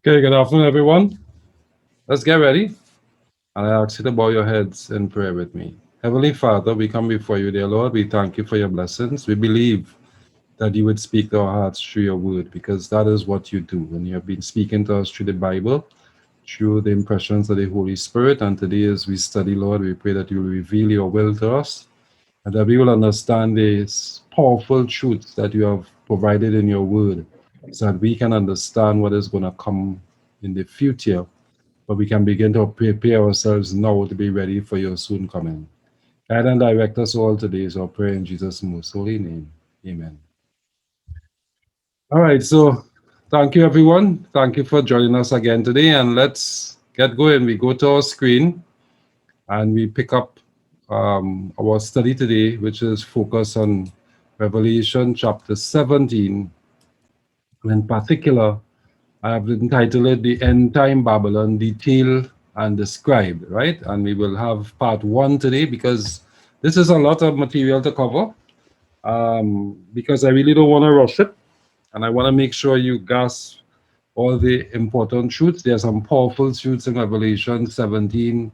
Okay, good afternoon, everyone. Let's get ready. And I ask you to bow your heads in prayer with me. Heavenly Father, we come before you, dear Lord. We thank you for your blessings. We believe that you would speak to our hearts through your word because that is what you do. And you have been speaking to us through the Bible, through the impressions of the Holy Spirit. And today, as we study, Lord, we pray that you will reveal your will to us and that we will understand these powerful truths that you have provided in your word so that we can understand what is going to come in the future, but we can begin to prepare ourselves now to be ready for your soon coming. Guide and direct us all today, so I pray in Jesus' most holy name. Amen. All right, so thank you, everyone. Thank you for joining us again today, and let's get going. We go to our screen and we pick up our study today, which is focused on Revelation chapter 17. In particular, I have entitled it The End Time Babylon Detailed and Described, right? And we will have part one today because this is a lot of material to cover because I really don't want to rush it. And I want to make sure you grasp all the important truths. There are some powerful truths in Revelation 17,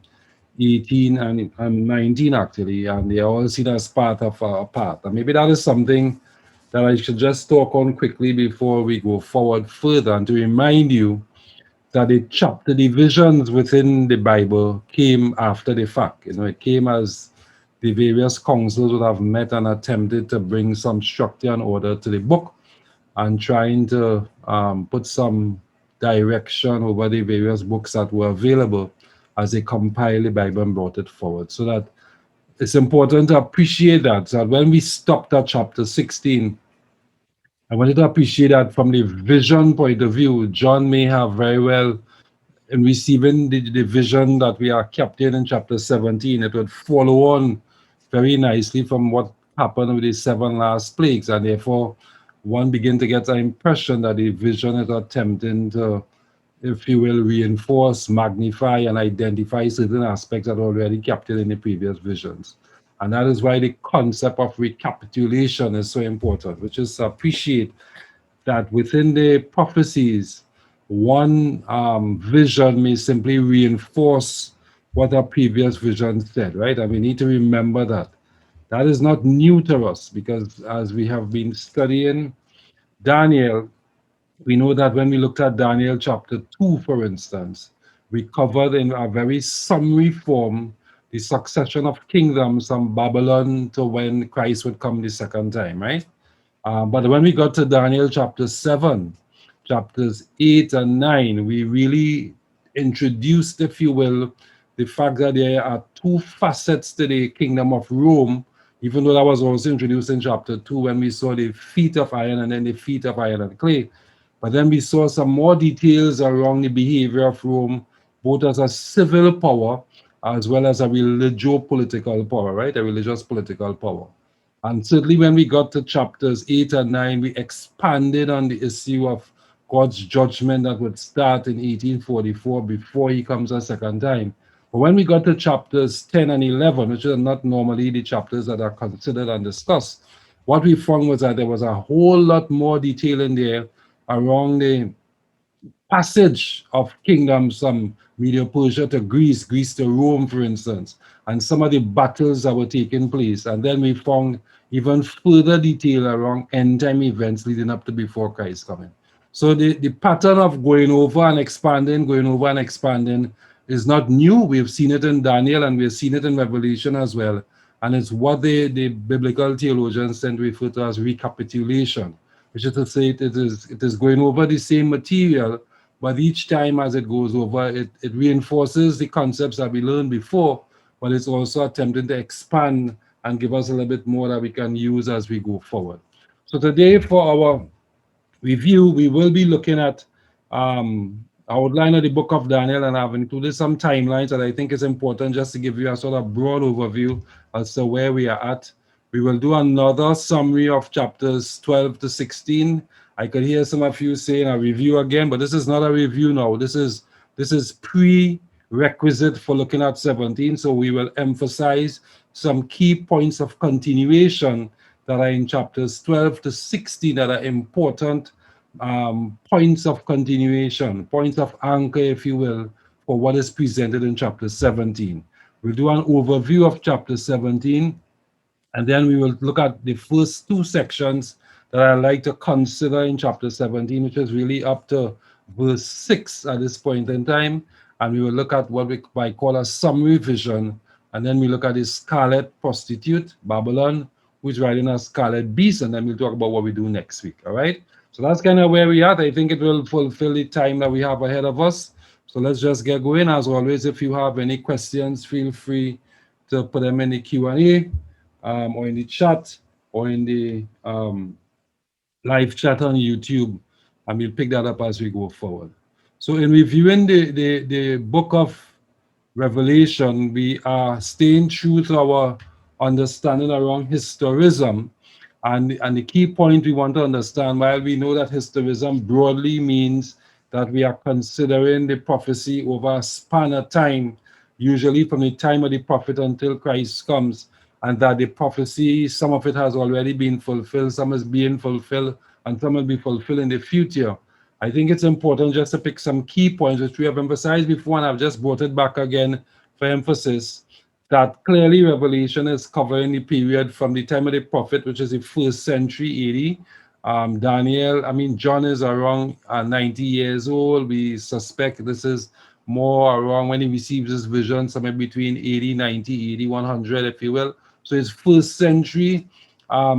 18, and 19, actually, and they are all seen as part of our path. And maybe that is something that I should just talk on quickly before we go forward further and to remind you that the chapter divisions within the Bible came after the fact. It came as the various councils would have met and attempted to bring some structure and order to the book and trying to put some direction over the various books that were available as they compiled the Bible and brought it forward. So that it's important to appreciate that. So that when we stopped at chapter 16, I wanted to appreciate that from the vision point of view, John may have very well in receiving the vision that we are captured in chapter 17, it would follow on very nicely from what happened with the seven last plagues. And therefore, one begin to get the impression that the vision is attempting to, if you will, reinforce, magnify, and identify certain aspects that are already captured in the previous visions. And that is why the concept of recapitulation is so important, which is to appreciate that within the prophecies, one vision may simply reinforce what a previous vision said, right? And we need to remember that. That is not new to us because as we have been studying Daniel, we know that when we looked at Daniel chapter 2, for instance, we covered in a very summary form the succession of kingdoms from Babylon to when Christ would come the second time, right? But when we got to Daniel chapter 7, chapters 8 and 9, we really introduced, if you will, the fact that there are two facets to the kingdom of Rome, even though that was also introduced in chapter 2 when we saw the feet of iron and then the feet of iron and clay. But then we saw some more details around the behavior of Rome, both as a civil power as well as a religio-political power, right? A religious political power. And certainly when we got to chapters 8 and 9, we expanded on the issue of God's judgment that would start in 1844 before he comes a second time. But when we got to chapters 10 and 11, which are not normally the chapters that are considered and discussed, what we found was that there was a whole lot more detail in there around the passage of kingdoms from Media Persia to Greece, Greece to Rome, for instance, and some of the battles that were taking place. And then we found even further detail around end time events leading up to before Christ coming. So the pattern of going over and expanding, going over and expanding is not new. We've seen it in Daniel and we've seen it in Revelation as well. And it's what the biblical theologians tend to refer to as recapitulation, which is to say it is going over the same material, but each time as it goes over, it reinforces the concepts that we learned before, but it's also attempting to expand and give us a little bit more that we can use as we go forward. So today for our review, we will be looking at outline of the book of Daniel, and I've included some timelines that I think is important just to give you a sort of broad overview as to where we are at. We will do another summary of chapters 12 to 16. I could hear some of you saying a review again, but this is not a review now. This is prerequisite for looking at 17. So we will emphasize some key points of continuation that are in chapters 12 to 16 that are important points of continuation, points of anchor, if you will, for what is presented in chapter 17. We'll do an overview of chapter 17, and then we will look at the first two sections that I like to consider in chapter 17, which is really up to verse 6 at this point in time. And we will look at what we might call a summary vision. And then we look at the scarlet prostitute, Babylon, who's riding a scarlet beast. And then we'll talk about what we do next week. All right. So that's kind of where we are. I think it will fulfill the time that we have ahead of us. So let's just get going. As always, if you have any questions, feel free to put them in the Q&A, or in the chat, or in the live chat on YouTube, and we'll pick that up as we go forward. So, in reviewing the book of Revelation, we are staying true to our understanding around historism. And the key point we want to understand, while we know that historism broadly means that we are considering the prophecy over a span of time, usually from the time of the prophet until Christ comes, and that the prophecy, some of it has already been fulfilled, some is being fulfilled, and some will be fulfilled in the future. I think it's important just to pick some key points, which we have emphasized before, and I've just brought it back again for emphasis, that clearly Revelation is covering the period from the time of the prophet, which is the first century AD. John is around 90 years old. We suspect this is more around when he receives his vision, somewhere between 80, 90, 80, 100, if you will. So it's first century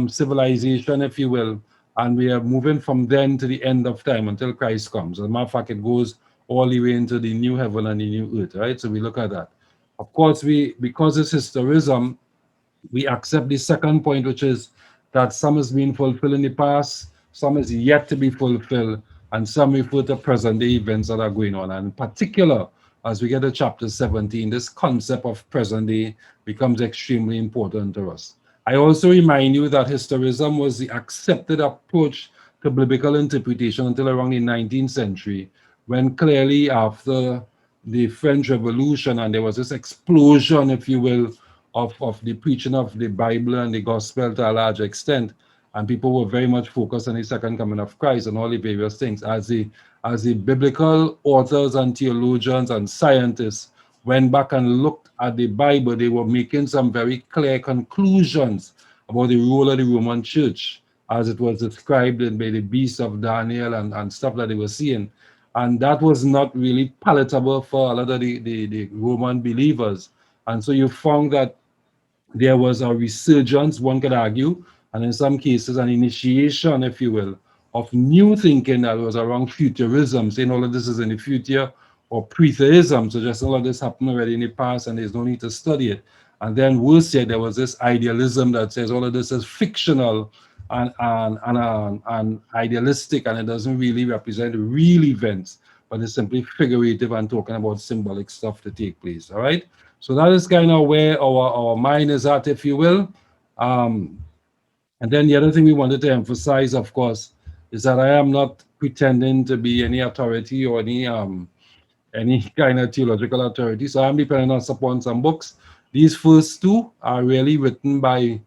civilization, if you will. And we are moving from then to the end of time until Christ comes. As a matter of fact, it goes all the way into the new heaven and the new earth, right? So we look at that. Of course, because it's historism, we accept the second point, which is that some has been fulfilled in the past, some is yet to be fulfilled, and some refer to present day events that are going on. And in particular, as we get to chapter 17, this concept of present day becomes extremely important to us. I also remind you that historism was the accepted approach to biblical interpretation until around the 19th century, when clearly after the French Revolution, and there was this explosion, if you will, of the preaching of the Bible and the gospel to a large extent. And people were very much focused on the second coming of Christ and all the various things. As the biblical authors and theologians and scientists went back and looked at the Bible, they were making some very clear conclusions about the role of the Roman Church as it was described by the beast of Daniel and stuff that they were seeing. And that was not really palatable for a lot of the Roman believers. And so you found that there was a resurgence, one could argue, and in some cases an initiation, if you will, of new thinking that was around futurism, saying all of this is in the future, or pretheism, so just all of this happened already in the past and there's no need to study it. And then worse yet, there was this idealism that says all of this is fictional and idealistic, and it doesn't really represent real events, but it's simply figurative and talking about symbolic stuff to take place. All right. So that is kind of where our mind is at, if you will. Um, and then the other thing we wanted to emphasize, of course, is that I am not pretending to be any authority or any kind of theological authority. So I'm depending upon some books. These first two are really written by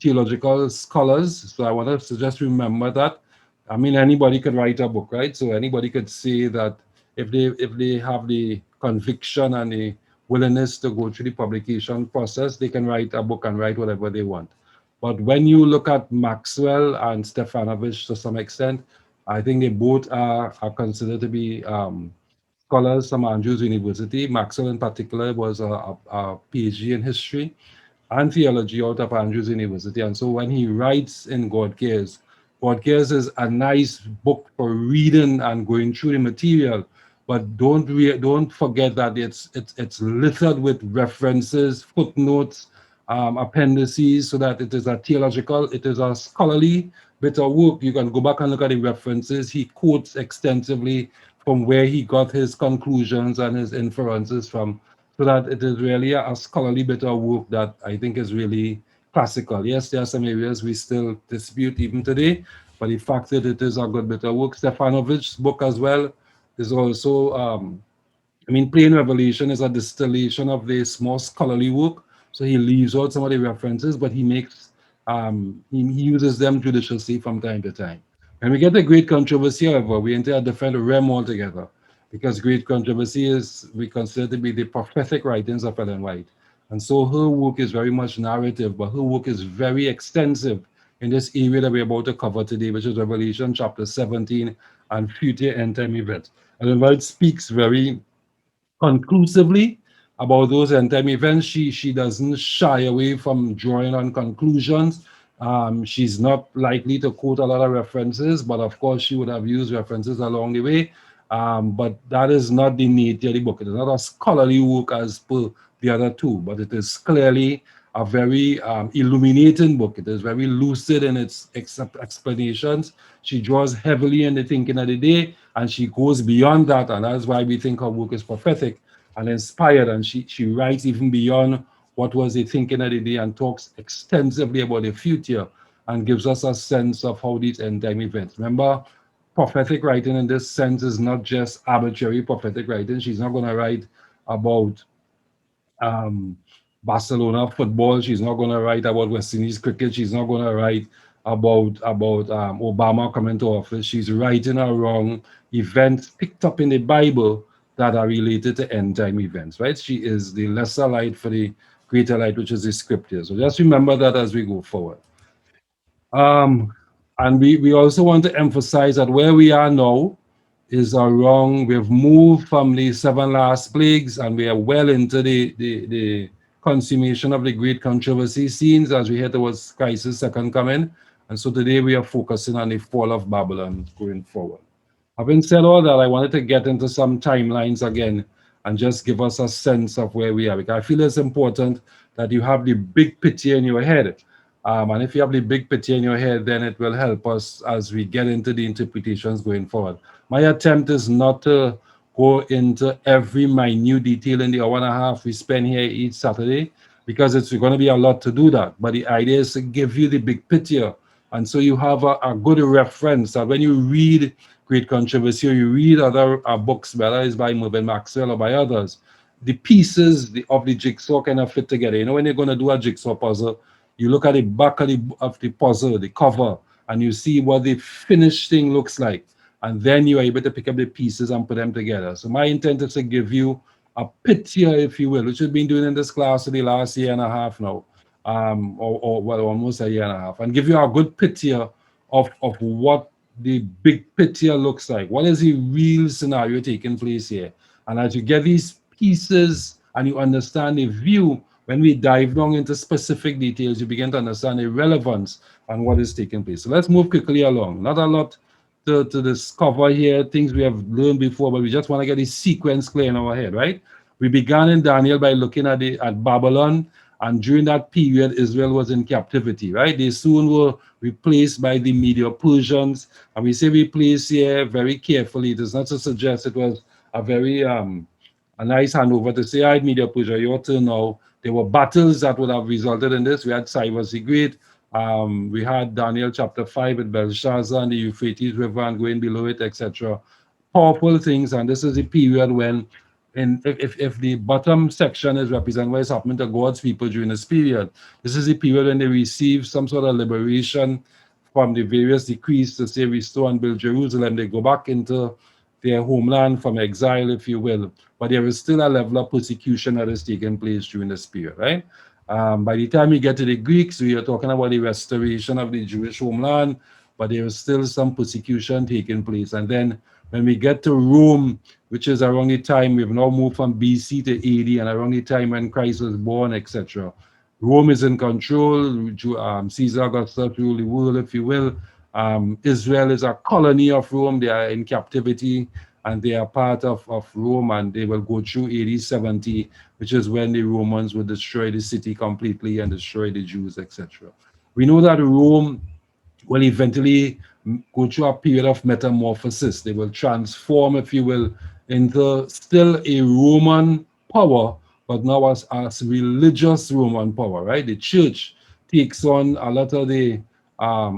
theological scholars. So I want us to just remember that. I mean, anybody could write a book, right? So anybody could say that if they have the conviction and the willingness to go through the publication process, they can write a book and write whatever they want. But when you look at Maxwell and Stefanovic to some extent, I think they both are considered to be scholars from Andrews University. Maxwell, in particular, was a PhD in history and theology out of Andrews University. And so when he writes in God Cares is a nice book for reading and going through the material. But don't forget that it's littered with references, footnotes, appendices, so that it is it is a scholarly bit of work. You can go back and look at the references. He quotes extensively from where he got his conclusions and his inferences from, so that it is really a scholarly bit of work that I think is really classical. Yes, there are some areas we still dispute even today, but the fact that it is a good bit of work. Stefanovic's book as well is also, Plain Revelation is a distillation of this more scholarly work. So he leaves out some of the references, but he uses them judiciously from time to time. When we get the great controversy, however, we enter a different realm altogether, because great controversy is we consider to be the prophetic writings of Ellen White. And so her work is very much narrative, but her work is very extensive in this area that we're about to cover today, which is Revelation chapter 17 and future end time events. Ellen White speaks very conclusively about those end time events. She doesn't shy away from drawing on conclusions. She's not likely to quote a lot of references, but of course she would have used references along the way. But that is not the nature of the book. It is not a scholarly work as per the other two, but it is clearly a very illuminating book. It is very lucid in its explanations. She draws heavily in the thinking of the day, and she goes beyond that, and that's why we think her work is prophetic and inspired. And she writes even beyond what was the thinking of the day and talks extensively about the future and gives us a sense of how these end time events. Remember, prophetic writing in this sense is not just arbitrary prophetic writing. She's not going to write about um, Barcelona football. She's not going to write about West Indies cricket. She's not going to write about Obama coming to office. She's writing around events picked up in the Bible that are related to end time events. Right? She is the lesser light for the greater light, which is the scriptures. So just remember that as we go forward. Um, and we also want to emphasize that where we are now is around, we've moved from the seven last plagues and we are well into the consummation of the great controversy scenes as we head towards Christ's second coming. And so today we are focusing on the fall of Babylon going forward. Having said all that, I wanted to get into some timelines again and just give us a sense of where we are. Because I feel it's important that you have the big picture in your head. And if you have the big picture in your head, then it will help us as we get into the interpretations going forward. My attempt is not to go into every minute detail in the hour and a half we spend here each Saturday, because it's going to be a lot to do that. But the idea is to give you the big picture. And so you have a good reference that when you read Great Controversy or you read other books, whether it's by Mervyn Maxwell or by others, the pieces of the jigsaw kind of fit together. You know, when you're going to do a jigsaw puzzle, you look at the back of the puzzle, the cover, and you see what the finished thing looks like. And then you are able to pick up the pieces and put them together. So my intent is to give you a picture, if you will, which we've been doing in this class for the last year and a half now, or well, almost a year and a half, and give you a good picture of what the big picture looks like. What is the real scenario taking place here? And as you get these pieces and you understand the view, when we dive down into specific details, you begin to understand the relevance and what is taking place. So let's move quickly along. Not a lot to discover here, things we have learned before, but we just want to get the sequence clear in our head, right? We began in Daniel by looking at Babylon, and during that period, Israel was in captivity, right? They soon were replaced by the Medo Persians, and we say replaced here very carefully. It is not to suggest it was a very a nice handover to say, I Media Persia, your turn now. There were battles that would have resulted in this. We had Cyrus the Great. We had Daniel chapter 5 with Belshazzar and the Euphrates River and going below it, etc. Powerful things. And this is the period when, if the bottom section is represent what is happening to God's people during this period, this is the period when they receive some sort of liberation from the various decrees to say restore and build Jerusalem. They go back into their homeland from exile, if you will. But there is still a level of persecution that is taking place during this period, right? By the time you get to the Greeks, we are talking about the restoration of the Jewish homeland, but there is still some persecution taking place. And then when we get to Rome, which is around the time we've now moved from BC to AD, and around the time when Christ was born, etc. Rome is in control. Caesar Augustus rule the world, if you will. Israel is a colony of Rome. They are in captivity and they are part of Rome, and they will go through AD 70, which is when the Romans will destroy the city completely and destroy the Jews, etc. We know that Rome will eventually go through a period of metamorphosis. They will transform, if you will, into still a Roman power, but now as religious Roman power, right? The church takes on a lot of the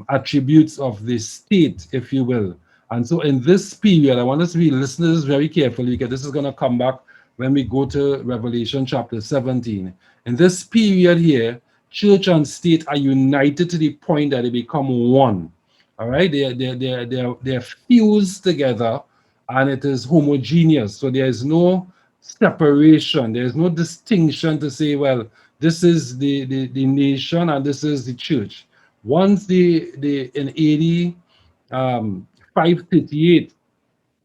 attributes of the state, if you will. And so in this period, I want us to be listeners very carefully, because this is going to come back when we go to Revelation chapter 17. In this period here, church and state are united to the point that they become one. All right, they're fused together, and it is homogeneous. So there is no separation. There is no distinction to say, well, this is the nation and this is the church. Once the in 80 538,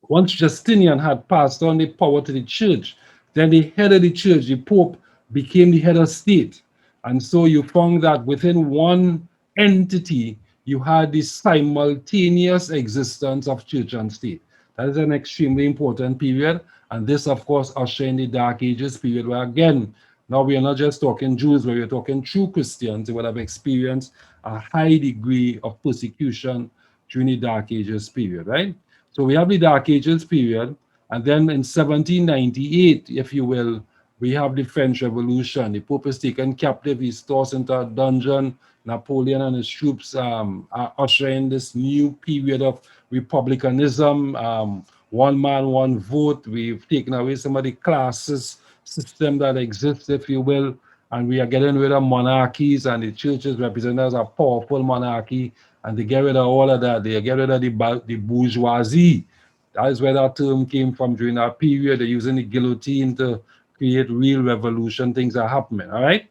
once Justinian had passed on the power to the church, then the head of the church, the Pope, became the head of state. And so you found that within one entity, you had the simultaneous existence of church and state. That is an extremely important period. And this, of course, ushered in the Dark Ages period, where again, now we are not just talking Jews, but we're talking true Christians who would have experienced a high degree of persecution during the Dark Ages period, right? So we have the Dark Ages period, and then in 1798, if you will, we have the French Revolution. The Pope is taken captive, he's tossed into a dungeon. Napoleon and his troops are ushering this new period of republicanism, one man, one vote. We've taken away some of the classes system that exists, if you will, and we are getting rid of monarchies, and the church is represented as a powerful monarchy, and they get rid of all of that. They get rid of the bourgeoisie. That is where that term came from during that period. They're using the guillotine to create real revolution. Things are happening. All right.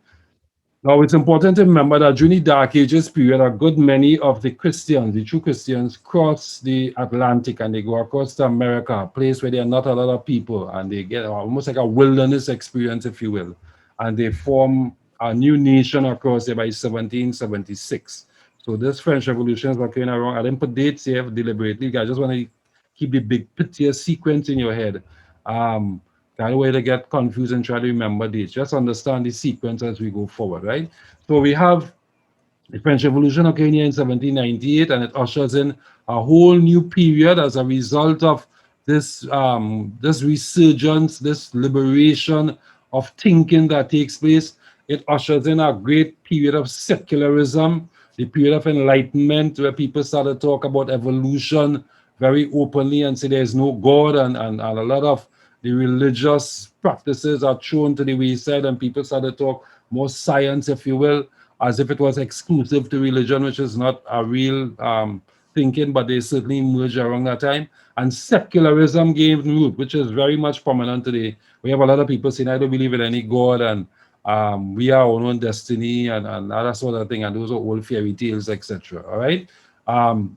Now, it's important to remember that during the Dark Ages period, a good many of the Christians, the true Christians, cross the Atlantic and they go across to America, a place where there are not a lot of people, and they get almost like a wilderness experience, if you will. And they form a new nation across there by 1776. So this French Revolution is occurring around. I didn't put dates here deliberately. I just want to keep the big picture sequence in your head. Um, that way to get confused and try to remember dates. Just understand the sequence as we go forward, right? So we have the French Revolution occurring here in 1798, and it ushers in a whole new period as a result of this resurgence, this liberation of thinking that takes place. It ushers in a great period of secularism, the period of enlightenment, where people started to talk about evolution very openly and say there's no God, and a lot of the religious practices are thrown to the wayside, and people started to talk more science, if you will, as if it was exclusive to religion, which is not a real thinking, but they certainly emerged around that time. And secularism gained root, which is very much prominent today. We have a lot of people saying, I don't believe in any God, and we are our own destiny, and that sort of thing. And those are old fairy tales, etc. All right. Um,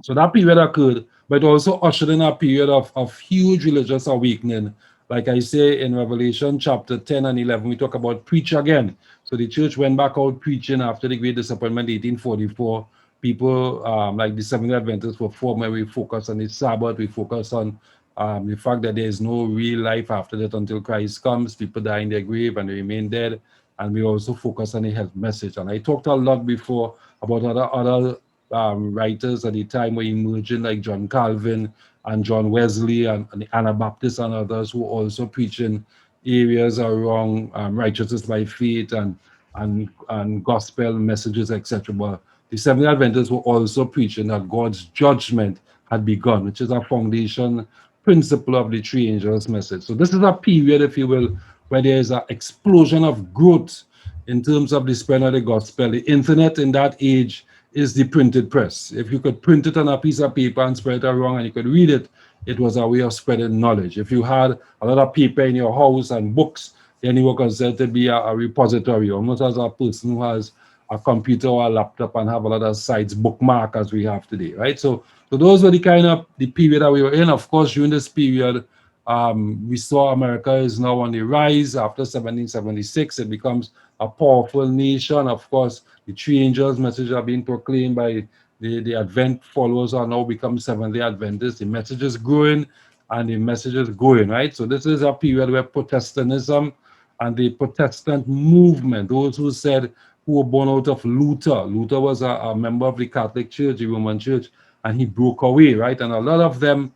so that period occurred, but also ushered in a period of huge religious awakening. Like I say in Revelation chapter 10 and 11, we talk about preach again. So the church went back out preaching after the Great Disappointment, 1844. People like the Seventh Adventists were formed where we focus on the Sabbath, we focus on the fact that there is no real life after that until Christ comes. People die in their grave and they remain dead. And we also focus on the health message. And I talked a lot before about other writers at the time were emerging, like John Calvin and John Wesley and the Anabaptists and others who also preaching areas around righteousness by faith and gospel messages, etc. But the Seventh Adventists were also preaching that God's judgment had begun, which is a foundation principle of the three angels message. So this is a period, if you will, where there is an explosion of growth in terms of the spread of the gospel. The internet in that age is the printed press. If you could print it on a piece of paper and spread it around and you could read it, it was a way of spreading knowledge. If you had a lot of paper in your house and books, then you were considered to be a repository, almost as a person who has a computer or a laptop and have a lot of sites bookmark as we have today, right? So those were the kind of the period that we were in. Of course, during this period, we saw America is now on the rise. After 1776, it becomes a powerful nation. Of course, the three angels' message are being proclaimed by the Advent followers are now become Seventh-day Adventists. The message is growing and the message is going, right? So this is a period where Protestantism and the Protestant movement, those who said, who were born out of Luther. Luther was a member of the Catholic Church, the Roman Church, and he broke away, right? And a lot of them,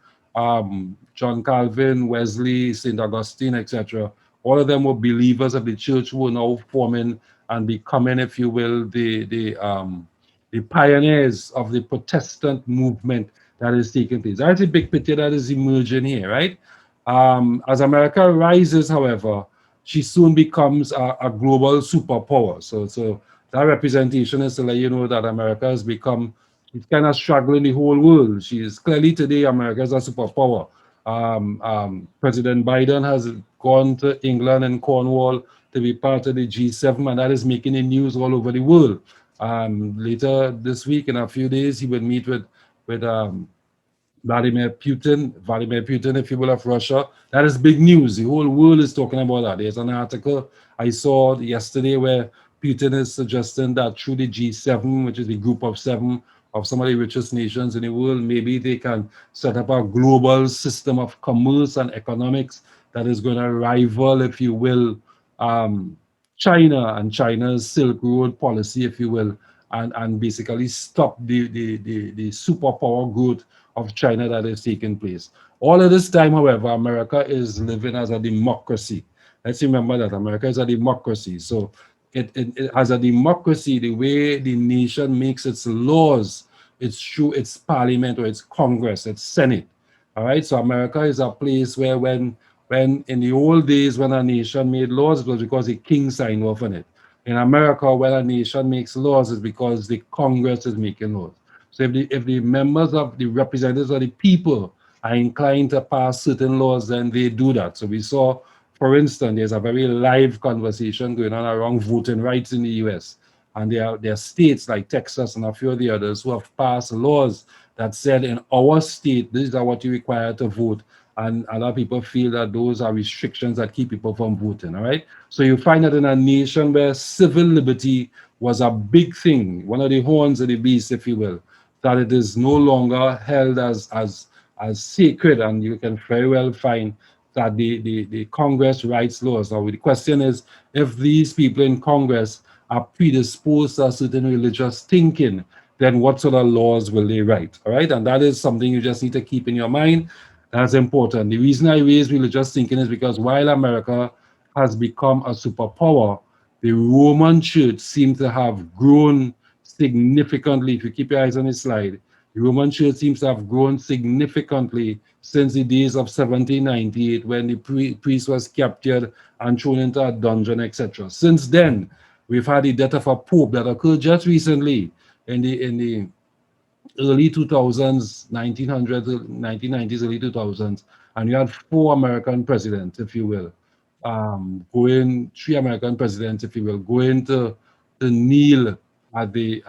John Calvin, Wesley, St. Augustine, etc., all of them were believers of the church who were now forming and becoming, if you will, the pioneers of the Protestant movement that is taking place. That's a big picture that is emerging here, right? As America rises, however, she soon becomes a global superpower. So that representation is to let you know that America has become She's kind of struggling the whole world. She is clearly today America is a superpower. President Biden has gone to England and Cornwall to be part of the G7, and that is making the news all over the world. Later this week, in a few days, he will meet with Vladimir Putin, if you will, of Russia. That is big news. The whole world is talking about that. There's an article I saw yesterday where Putin is suggesting that through the G7, which is the group of seven of some of the richest nations in the world, maybe they can set up a global system of commerce and economics that is going to rival, if you will, um, China and China's Silk Road policy, if you will, and basically stop the superpower growth of China that is taking place. All of this time, however, America is living as a democracy. Let's remember that America is a democracy. So as a democracy, the way the nation makes its laws, it's through its parliament or its Congress, its Senate. All right. So America is a place where when in the old days when a nation made laws, it was because the king signed off on it. In America, when a nation makes laws, it's because the Congress is making laws. So if the members of the representatives of the people are inclined to pass certain laws, then they do that. So we saw, for instance, there's a very live conversation going on around voting rights in the US. And there are states like Texas and a few of the others who have passed laws that said in our state, these are what you require to vote. And a lot of people feel that those are restrictions that keep people from voting. All right. So you find that in a nation where civil liberty was a big thing, one of the horns of the beast, if you will, that it is no longer held as sacred, and you can very well find that the Congress writes laws. Now the question is, if these people in Congress are predisposed to a certain religious thinking, then what sort of laws will they write? All right, and that is something you just need to keep in your mind. That's important. The reason I raise religious thinking is because while America has become a superpower, the Roman Church seems to have grown significantly. If you keep your eyes on the slide, the Roman Church seems to have grown significantly since the days of 1798 when the priest was captured and thrown into a dungeon, etc. Since then, we've had the death of a pope that occurred just recently in the early 2000s, 1900s, 1990s, early 2000s, and you had four American presidents, if you will, three American presidents, if you will, going to kneel at the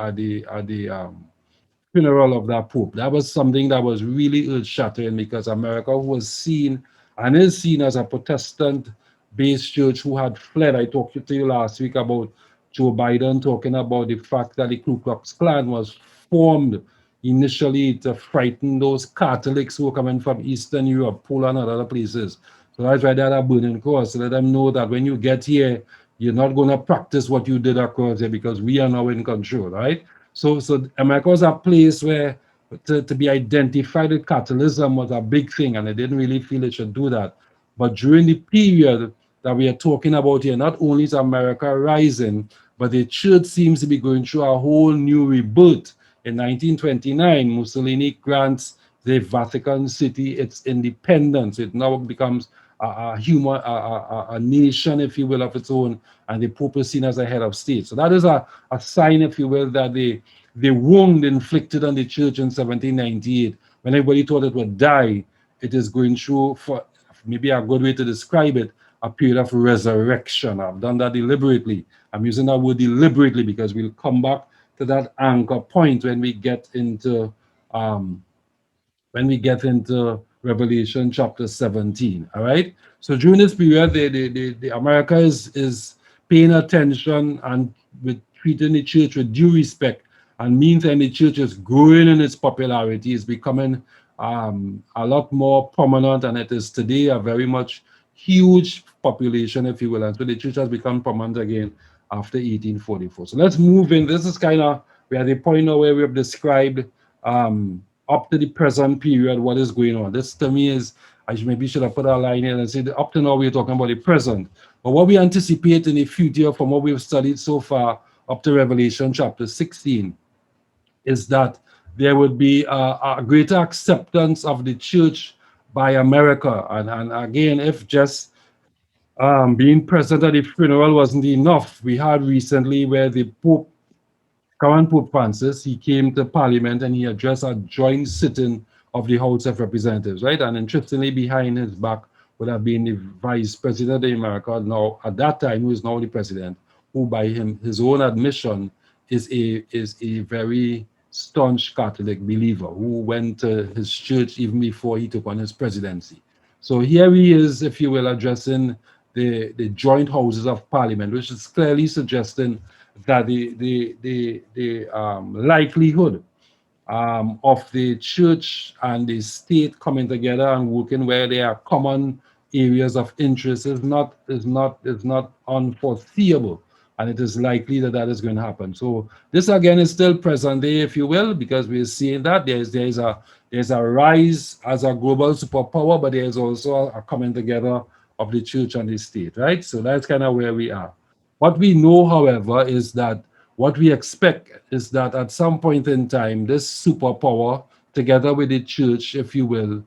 funeral of that pope. That was something that was really earth shattering because America was seen and is seen as a Protestant based church who had fled. I talked to you last week about Joe Biden talking about the fact that the Ku Klux Klan was formed initially to frighten those Catholics who were coming from Eastern Europe, Poland, and other places. So that's why they had a burning cross to let them know that when you get here, you're not going to practice what you did across here because we are now in control, right? So America was a place where to be identified with Catholicism was a big thing, and I didn't really feel it should do that. But during the period that we are talking about here, not only is America rising, but the church seems to be going through a whole new rebirth. In 1929, Mussolini grants the Vatican City its independence. It now becomes a nation, if you will, of its own, and the Pope is seen as a head of state. So that is a sign, if you will, that the wound inflicted on the church in 1798, when everybody thought it would die, it is going through, for maybe a good way to describe it, a period of resurrection. I've done that deliberately. I'm using that word deliberately because we'll come back to that anchor point um, when we get into Revelation chapter 17. All right. So during this period, the America is paying attention and with treating the church with due respect. And meantime, the church is growing in its popularity, is becoming a lot more prominent, and it is today a very much huge population, if you will. And so the church has become prominent again after 1844. So let's move in. This is kind of, we are at the point now where we have described up to the present period what is going on. This to me is, maybe should have put a line in and say that up to now we're talking about the present. But what we anticipate in the future from what we've studied so far up to Revelation chapter 16 is that there would be a greater acceptance of the church by America. And again, if just being present at the funeral wasn't enough, we had recently where the Pope current Pope Francis, he came to Parliament and he addressed a joint sitting of the House of Representatives, right? And interestingly, behind his back would have been the Vice President of America, now at that time, who is now the President, who by his own admission is a very staunch Catholic believer who went to his church even before he took on his presidency. So here he is, if you will, addressing the joint houses of parliament, which is clearly suggesting that the likelihood of the church and the state coming together and working where there are common areas of interest is not unforeseeable, and it is likely that that is going to happen. So this again is still present day, if you will, because we're seeing that there's a rise as a global superpower, but there's also a coming together of the church and the state, right? So that's kind of where we are. What we know, however, is that what we expect is that at some point in time, this superpower, together with the church, if you will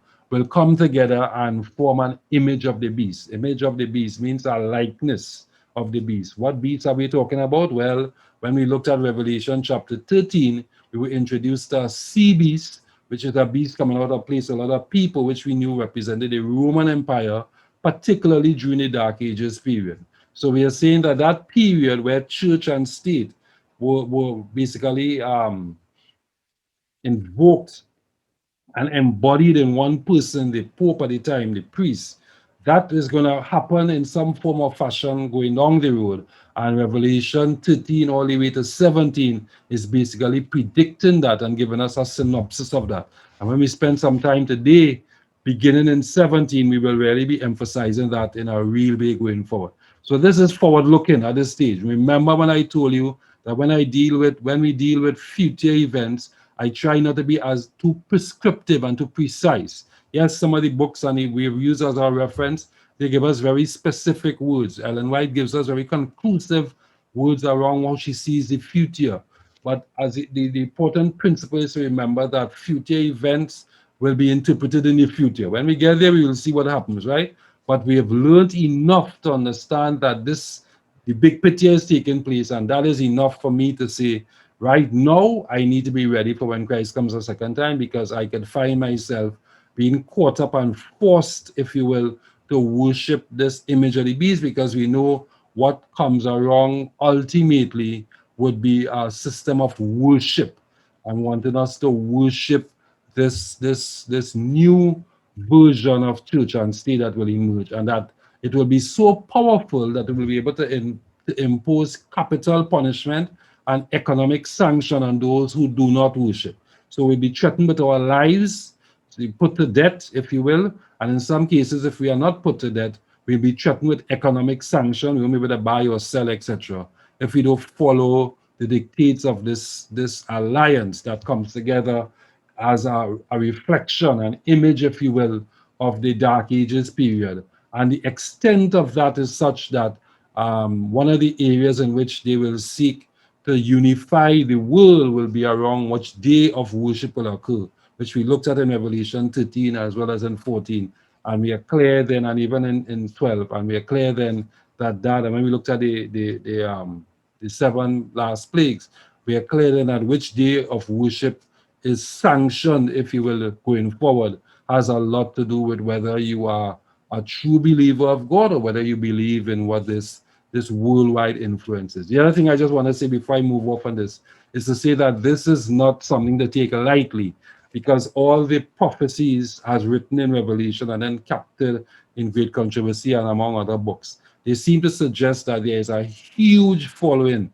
come together and form an image of the beast. Image of the beast means a likeness of the beast. What beast are we talking about? Well, when we looked at Revelation chapter 13, we were introduced to a sea beast, which is a beast coming out of place, a lot of people, which we knew represented the Roman Empire, particularly during the Dark Ages period. So we are saying that that period where church and state were basically invoked and embodied in one person, the Pope at the time, the priest, that is going to happen in some form or fashion going down the road. And Revelation 13 all the way to 17 is basically predicting that and giving us a synopsis of that. And when we spend some time today, beginning in 17, we will really be emphasizing that in a real way going forward. So this is forward looking at this stage. Remember when I told you that when we deal with future events, I try not to be as too prescriptive and too precise. Yes, some of the books and we've used as our reference, they give us very specific words. Ellen White gives us very conclusive words around how she sees the future. But as the important principle is to remember that future events will be interpreted in the future. When we get there, we will see what happens, right? But we have learned enough to understand that the big picture is taking place, and that is enough for me to say, right now, I need to be ready for when Christ comes a second time, because I can find myself being caught up and forced, if you will, to worship this image of the beast, because we know what comes along ultimately would be a system of worship and wanting us to worship this new version of church and state that will emerge, and that it will be so powerful that it will be able to impose capital punishment and economic sanction on those who do not worship. So we'll be threatened with our lives, to be put to death, if you will. And in some cases, if we are not put to death, we'll be threatened with economic sanction. We won't be able to buy or sell, etc., if we don't follow the dictates of this alliance that comes together as a reflection, an image, if you will, of the Dark Ages period. And the extent of that is such that one of the areas in which they will seek to unify the world will be around which day of worship will occur, which we looked at in Revelation 13 as well as in 14. And we are clear then, and even in 12, and we are clear then that and when we looked at the seven last plagues, we are clear then that which day of worship is sanctioned, if you will, going forward, has a lot to do with whether you are a true believer of God or whether you believe in what this worldwide influence is. The other thing I just want to say before I move off on this is to say that this is not something to take lightly, because all the prophecies as written in Revelation and then captured in Great Controversy and among other books, they seem to suggest that there is a huge following.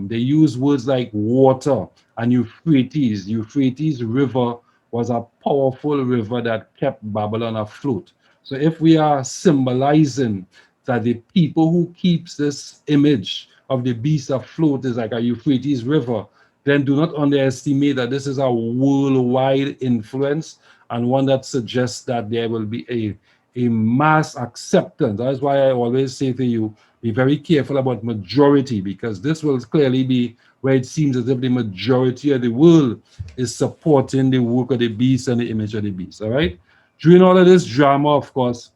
They use words like water and Euphrates. Euphrates River was a powerful river that kept Babylon afloat. So if we are symbolizing that the people who keeps this image of the beast afloat is like a Euphrates River, then do not underestimate that this is a worldwide influence, and one that suggests that there will be a mass acceptance. That's why I always say to you, be very careful about majority, because this will clearly be where it seems as if the majority of the world is supporting the work of the beast and the image of the beast. All right. During all of this drama, of course,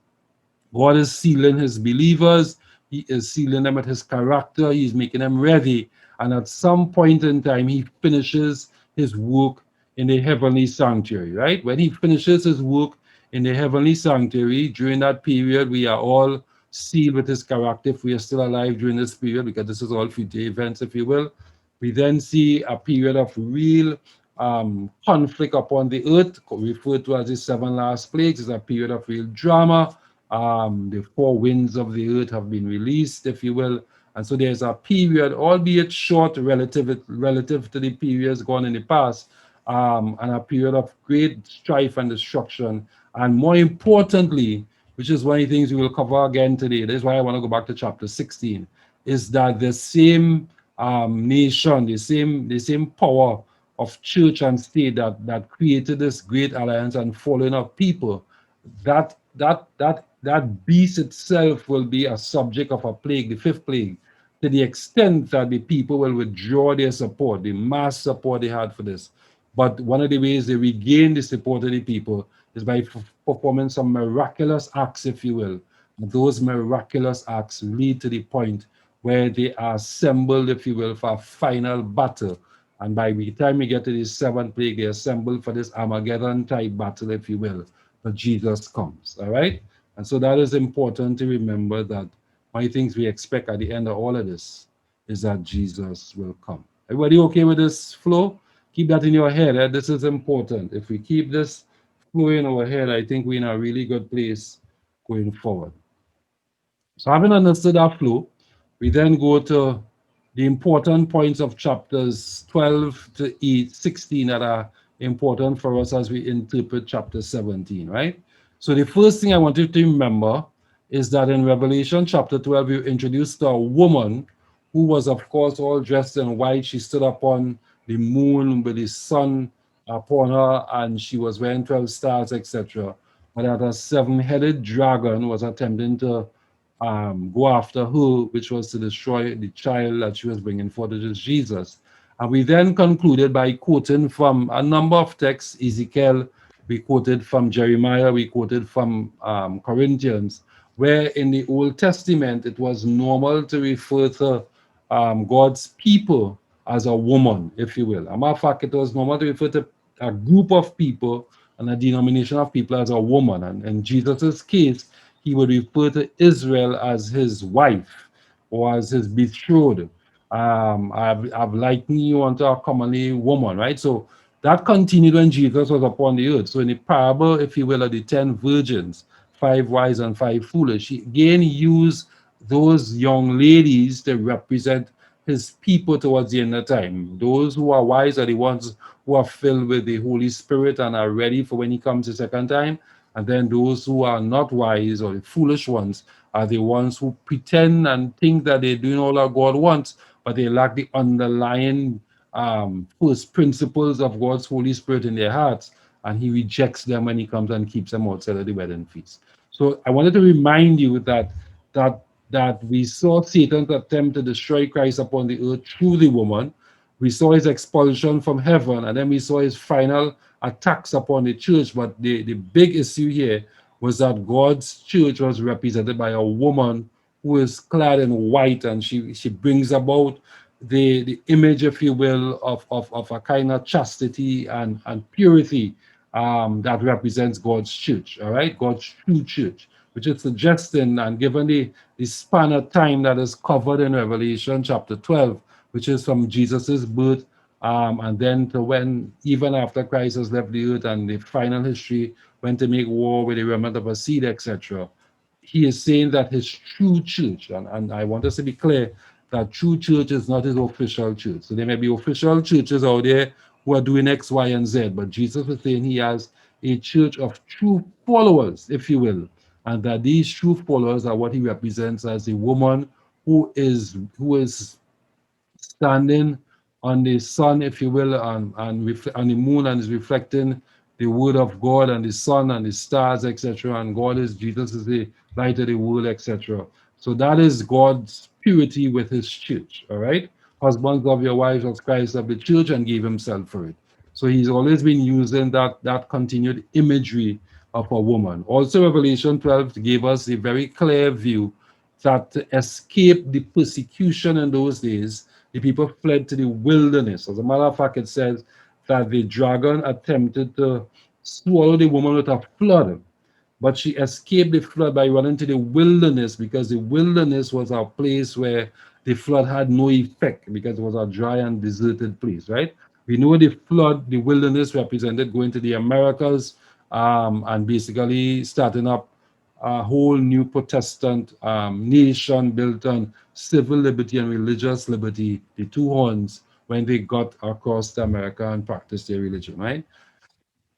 God is sealing his believers. He is sealing them with his character. He's making them ready. And at some point in time, he finishes his work in the heavenly sanctuary, right? When he finishes his work in the heavenly sanctuary, during that period, we are all sealed with his character if we are still alive during this period, because this is all future events, if you will. We then see a period of real conflict upon the earth, referred to as the seven last plagues. Is a period of real drama. The four winds of the earth have been released, if you will. And so there's a period, albeit short relative to the periods gone in the past, and a period of great strife and destruction. And more importantly, which is one of the things we will cover again today, this is why I want to go back to chapter 16, is that the same nation, the same power of church and state that created this great alliance and following of people, that beast itself will be a subject of a plague, the fifth plague, to the extent that the people will withdraw their support, the mass support they had for this. But one of the ways they regain the support of the people is by performing some miraculous acts, if you will. And those miraculous acts lead to the point where they are assembled, if you will, for a final battle. And by the time we get to the seventh plague, they assemble for this Armageddon type battle, if you will, but Jesus comes. All right? And so that is important to remember, that one of the things we expect at the end of all of this is that Jesus will come. Everybody okay with this flow? Keep that in your head. This is important. If we keep this flowing in our head, I think we're in a really good place going forward. So having understood our flow, we then go to the important points of chapters 12 to 16 that are important for us as we interpret chapter 17, right? So the first thing I want you to remember is that in Revelation chapter 12, we introduced a woman who was, of course, all dressed in white. She stood upon the moon with the sun upon her, and she was wearing 12 stars, etc. But that a seven-headed dragon was attempting to go after her, which was to destroy the child that she was bringing forth, which is Jesus. And we then concluded by quoting from a number of texts, Ezekiel, we quoted from Jeremiah, we quoted from Corinthians, where in the Old Testament it was normal to refer to God's people as a woman, if you will. As a matter of fact, it was normal to refer to a group of people and a denomination of people as a woman. And in Jesus' case, he would refer to Israel as his wife or as his betrothed. I've likened you unto a commonly woman, right? So that continued when Jesus was upon the earth. So in the parable, if you will, of the 10 virgins, 5 wise and 5 foolish, he again used those young ladies to represent his people towards the end of time. Those who are wise are the ones who are filled with the Holy Spirit and are ready for when he comes the second time. And then those who are not wise, or the foolish ones, are the ones who pretend and think that they're doing all that God wants, but they lack the underlying first principles of God's Holy Spirit in their hearts. And he rejects them when he comes and keeps them outside of the wedding feast. So I wanted to remind you that that we saw Satan's attempt to destroy Christ upon the earth through the woman. We saw his expulsion from heaven, and then we saw his final attacks upon the church. But the big issue here was that God's church was represented by a woman who is clad in white, and she brings about the image, if you will, of a kind of chastity and purity that represents God's church, all right? God's true church, which is suggesting, and given the span of time that is covered in Revelation chapter 12, which is from Jesus's birth and then to when, even after Christ has left the earth and the final history, went to make war with the remnant of a seed, etc. He is saying that his true church, and I want us to be clear that true church is not his official church. So there may be official churches out there who are doing X, Y, and Z, but Jesus was saying he has a church of true followers, if you will, and that these true followers are what he represents as a woman who is standing on the sun, if you will, and on the moon, and is reflecting the word of God, and the sun and the stars, etc. And God is Jesus is the light of the world, etc. So that is God's purity with his church. All right. Husbands, love your wives as Christ loved the church and gave himself for it. So he's always been using that continued imagery of a woman. Also, Revelation 12 gave us a very clear view that to escape the persecution in those days, the people fled to the wilderness. As a matter of fact, it says that the dragon attempted to swallow the woman with a flood, but she escaped the flood by running to the wilderness, because the wilderness was a place where the flood had no effect, because it was a dry and deserted place, right? We know the flood, the wilderness represented going to the Americas, and basically starting up a whole new Protestant nation built on civil liberty and religious liberty, the two horns, when they got across to America and practiced their religion, right?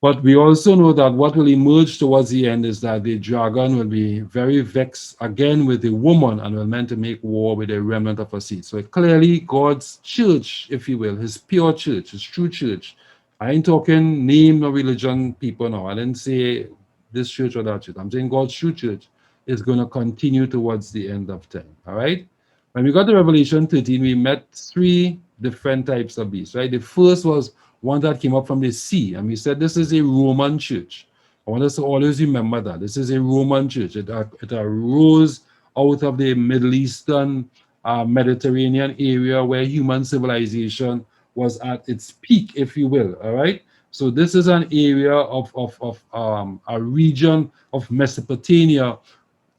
But we also know that what will emerge towards the end is that the dragon will be very vexed again with the woman and will meant to make war with a remnant of her seed. So clearly, God's church, if you will, his pure church, his true church. I ain't talking name or religion people now. I didn't say this church or that church. I'm saying God's true church is going to continue towards the end of time. All right. When we got to Revelation 13, we met three different types of beasts, right? The first was one that came up from the sea, and we said this is a Roman church. I want us to always remember that. This is a Roman church. It arose out of the Middle Eastern, Mediterranean area where human civilization was at its peak, if you will, all right? So this is an area of a region of Mesopotamia,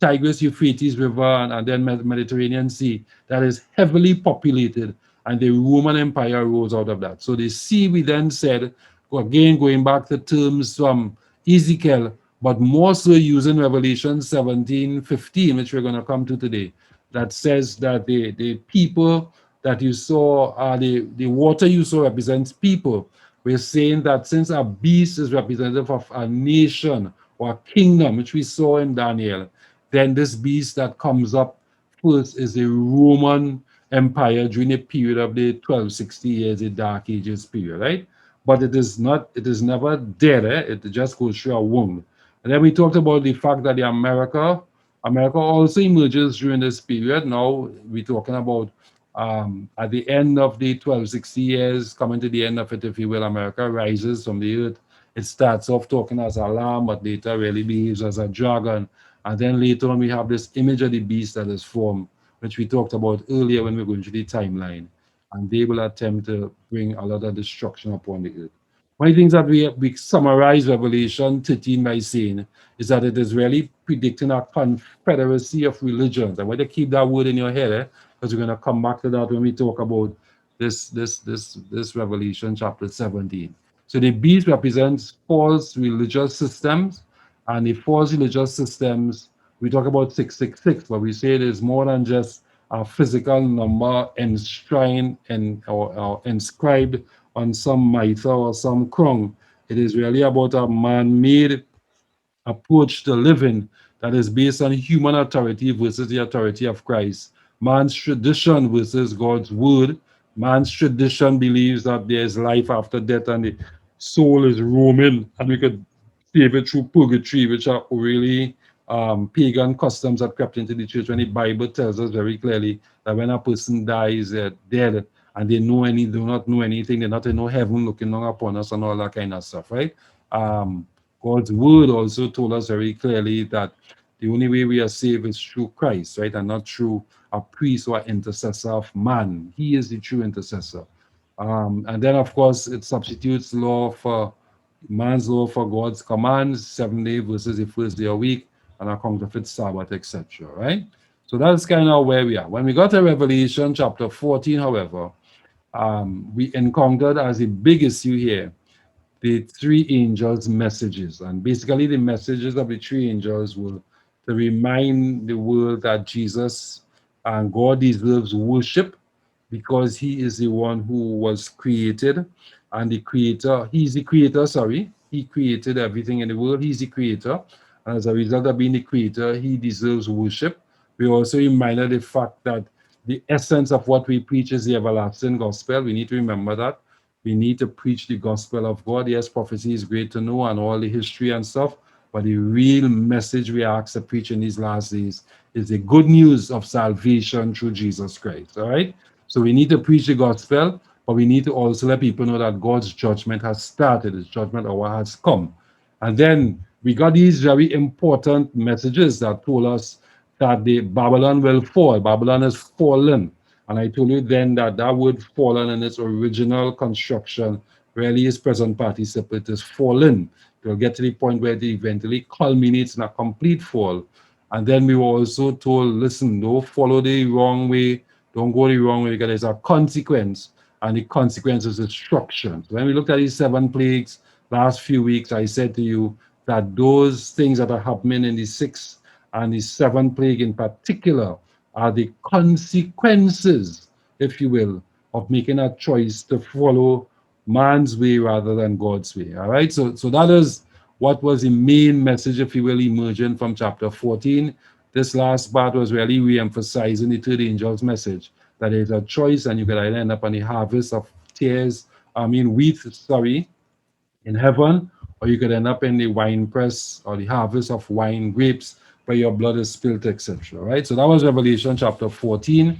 Tigris, Euphrates River, and then Mediterranean Sea, that is heavily populated, and the Roman Empire rose out of that. So the sea, we then said, again going back to terms from Ezekiel, but more so using Revelation 17:15, which we're going to come to today, that says that the people that you saw, the water you saw represents people. We're saying that since a beast is representative of a nation or a kingdom, which we saw in Daniel, then this beast that comes up first is the Roman Empire during the period of the 1260 years, the Dark Ages period, right? But it is not, it is never dead, eh? It just goes through a wound. And then we talked about the fact that America also emerges during this period. Now we're talking about at the end of the 1260 years, coming to the end of it, if you will, America rises from the earth. It starts off talking as a lamb, but later really behaves as a dragon. And then later on, we have this image of the beast that is formed, which we talked about earlier when we were going through the timeline. And they will attempt to bring a lot of destruction upon the earth. One of the things that we summarize Revelation 13 by saying is that it is really predicting a confederacy of religions. I want to keep that word in your head, because we're going to come back to that when we talk about this Revelation chapter 17. So the beast represents false religious systems, and the false religious systems, we talk about 666, but we say it is more than just a physical number enshrined and or inscribed on some mitre or some crown. It is really about a man-made approach to living that is based on human authority versus the authority of Christ. Man's tradition versus God's word. Man's tradition believes that there is life after death and the soul is roaming, and we could save it through purgatory, which are really pagan customs that crept into the church, when the Bible tells us very clearly that when a person dies, they're dead, and they do not know anything, they're not in no heaven looking down upon us and all that kind of stuff, right? God's word also told us very clearly that the only way we are saved is through Christ, right? And not through a priest or intercessor of man. He is the true intercessor. And then, of course, it substitutes law for man's law for God's commands, 7 day versus the first day a week, and a counterfeit Sabbath, etc. Right? So that's kind of where we are. When we got to Revelation chapter 14, however, we encountered as the big issue here the three angels' messages. And basically, the messages of the three angels were to remind the world that Jesus and God deserves worship, because he is the one who was created, and the creator, he's the creator, sorry, he created everything in the world, he's the creator, and as a result of being the creator, he deserves worship. We also reminded the fact that the essence of what we preach is the everlasting gospel. We need to remember that. We need to preach the gospel of God. Yes, prophecy is great to know and all the history and stuff, but the real message we are asked to preach in these last days is the good news of salvation through Jesus Christ. All right? So we need to preach the gospel, but we need to also let people know that God's judgment has started, his judgment hour has come. And then we got these very important messages that told us that the Babylon will fall. Babylon has fallen. And I told you then that that word fallen in its original construction really is present participle. It is fallen. It will get to the point where it eventually culminates in a complete fall. And then we were also told, listen, don't follow the wrong way, don't go the wrong way, because there's a consequence, and the consequence is destruction. When we looked at these seven plagues last few weeks, I said to you that those things that are happening in the sixth and the seventh plague in particular are the consequences, if you will, of making a choice to follow man's way rather than God's way. All right. So that is what was the main message, if you will, emerging from chapter 14. This last part was really re-emphasizing the third angel's message that there's a choice, and you could either end up on the harvest of tears, wheat, sorry, in heaven, or you could end up in the wine press or the harvest of wine grapes where your blood is spilled, etc. Right? So that was Revelation chapter 14.